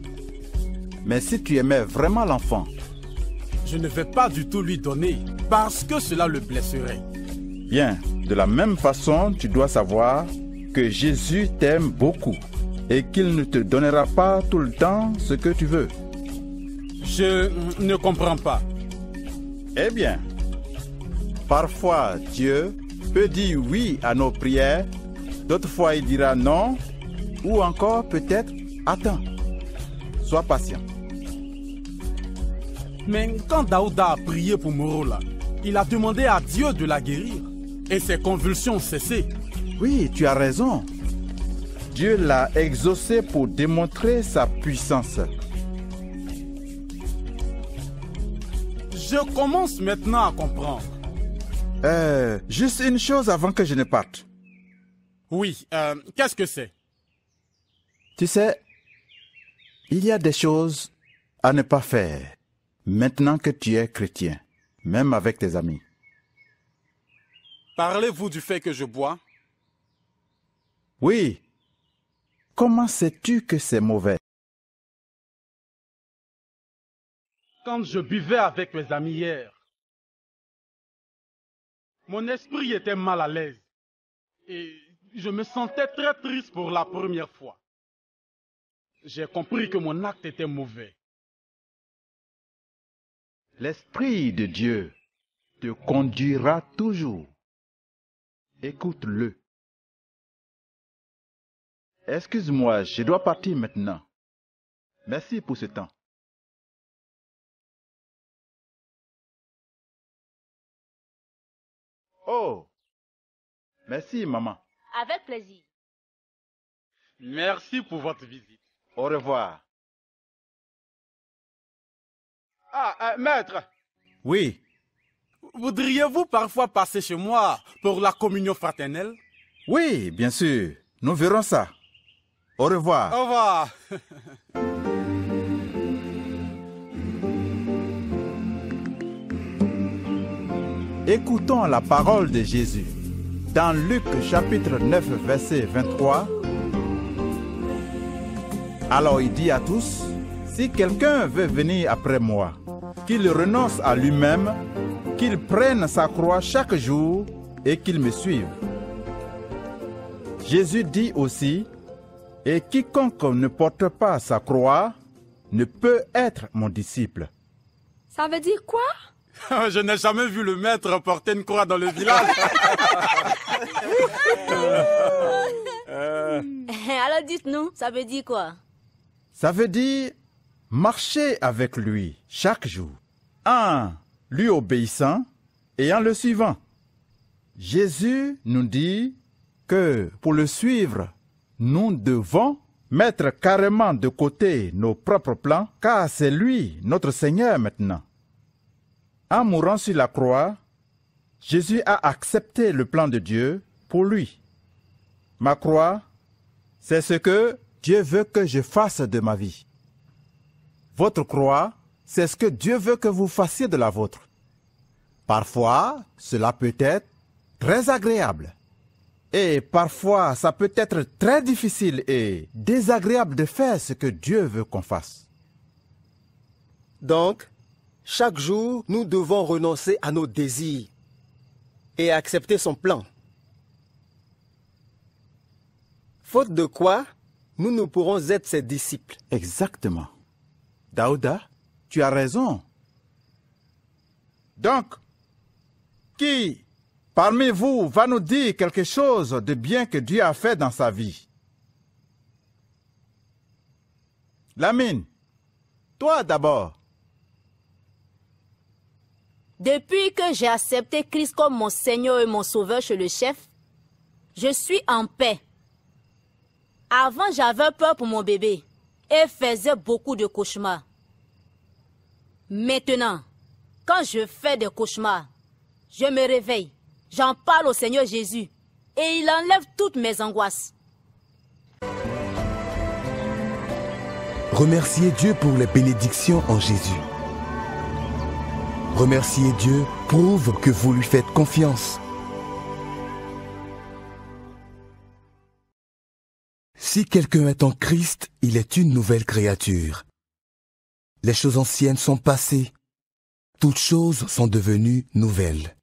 Mais si tu aimais vraiment l'enfant, je ne vais pas du tout lui donner parce que cela le blesserait. Bien, de la même façon, tu dois savoir que Jésus t'aime beaucoup et qu'il ne te donnera pas tout le temps ce que tu veux. Je ne comprends pas. Eh bien, parfois Dieu peut dire oui à nos prières, d'autres fois il dira non, ou encore peut-être attends. Sois patient. Mais quand Daouda a prié pour Morola, il a demandé à Dieu de la guérir et ses convulsions ont cessé. Oui, tu as raison. Dieu l'a exaucé pour démontrer sa puissance. Je commence maintenant à comprendre. Juste une chose avant que je ne parte. Oui, qu'est-ce que c'est? Tu sais, il y a des choses à ne pas faire maintenant que tu es chrétien, même avec tes amis. Parlez-vous du fait que je bois? Oui. Comment sais-tu que c'est mauvais? Quand je buvais avec mes amis hier, mon esprit était mal à l'aise et je me sentais très triste pour la première fois. J'ai compris que mon acte était mauvais. L'Esprit de Dieu te conduira toujours. Écoute-le. Excuse-moi, je dois partir maintenant. Merci pour ce temps. Oh, merci maman. Avec plaisir. Merci pour votre visite. Au revoir. Ah, maître. Oui. Voudriez-vous parfois passer chez moi pour la communion fraternelle? Oui, bien sûr. Nous verrons ça. Au revoir. Au revoir. Écoutons la parole de Jésus. Dans Luc chapitre 9, verset 23. Alors il dit à tous, si quelqu'un veut venir après moi, qu'il renonce à lui-même, qu'il prenne sa croix chaque jour et qu'il me suive. Jésus dit aussi, et quiconque ne porte pas sa croix ne peut être mon disciple. Ça veut dire quoi? Je n'ai jamais vu le maître porter une croix dans le village. Alors dites-nous, ça veut dire quoi? Ça veut dire marcher avec lui chaque jour, en lui obéissant et en le suivant. Jésus nous dit que pour le suivre, nous devons mettre carrément de côté nos propres plans, car c'est lui, notre Seigneur maintenant. En mourant sur la croix, Jésus a accepté le plan de Dieu pour lui. Ma croix, c'est ce que Dieu veut que je fasse de ma vie. Votre croix, c'est ce que Dieu veut que vous fassiez de la vôtre. Parfois, cela peut être très agréable. Et parfois, ça peut être très difficile et désagréable de faire ce que Dieu veut qu'on fasse. Donc, chaque jour, nous devons renoncer à nos désirs et accepter son plan. Faute de quoi, nous ne pourrons être ses disciples. Exactement. Daouda, tu as raison. Donc, qui parmi vous va nous dire quelque chose de bien que Dieu a fait dans sa vie? Lamine, toi d'abord. Depuis que j'ai accepté Christ comme mon Seigneur et mon Sauveur chez le chef, je suis en paix. Avant, j'avais peur pour mon bébé et faisais beaucoup de cauchemars. Maintenant, quand je fais des cauchemars, je me réveille, j'en parle au Seigneur Jésus et il enlève toutes mes angoisses. Remerciez Dieu pour les bénédictions en Jésus. Remercier Dieu prouve que vous lui faites confiance. Si quelqu'un est en Christ, il est une nouvelle créature. Les choses anciennes sont passées. Toutes choses sont devenues nouvelles.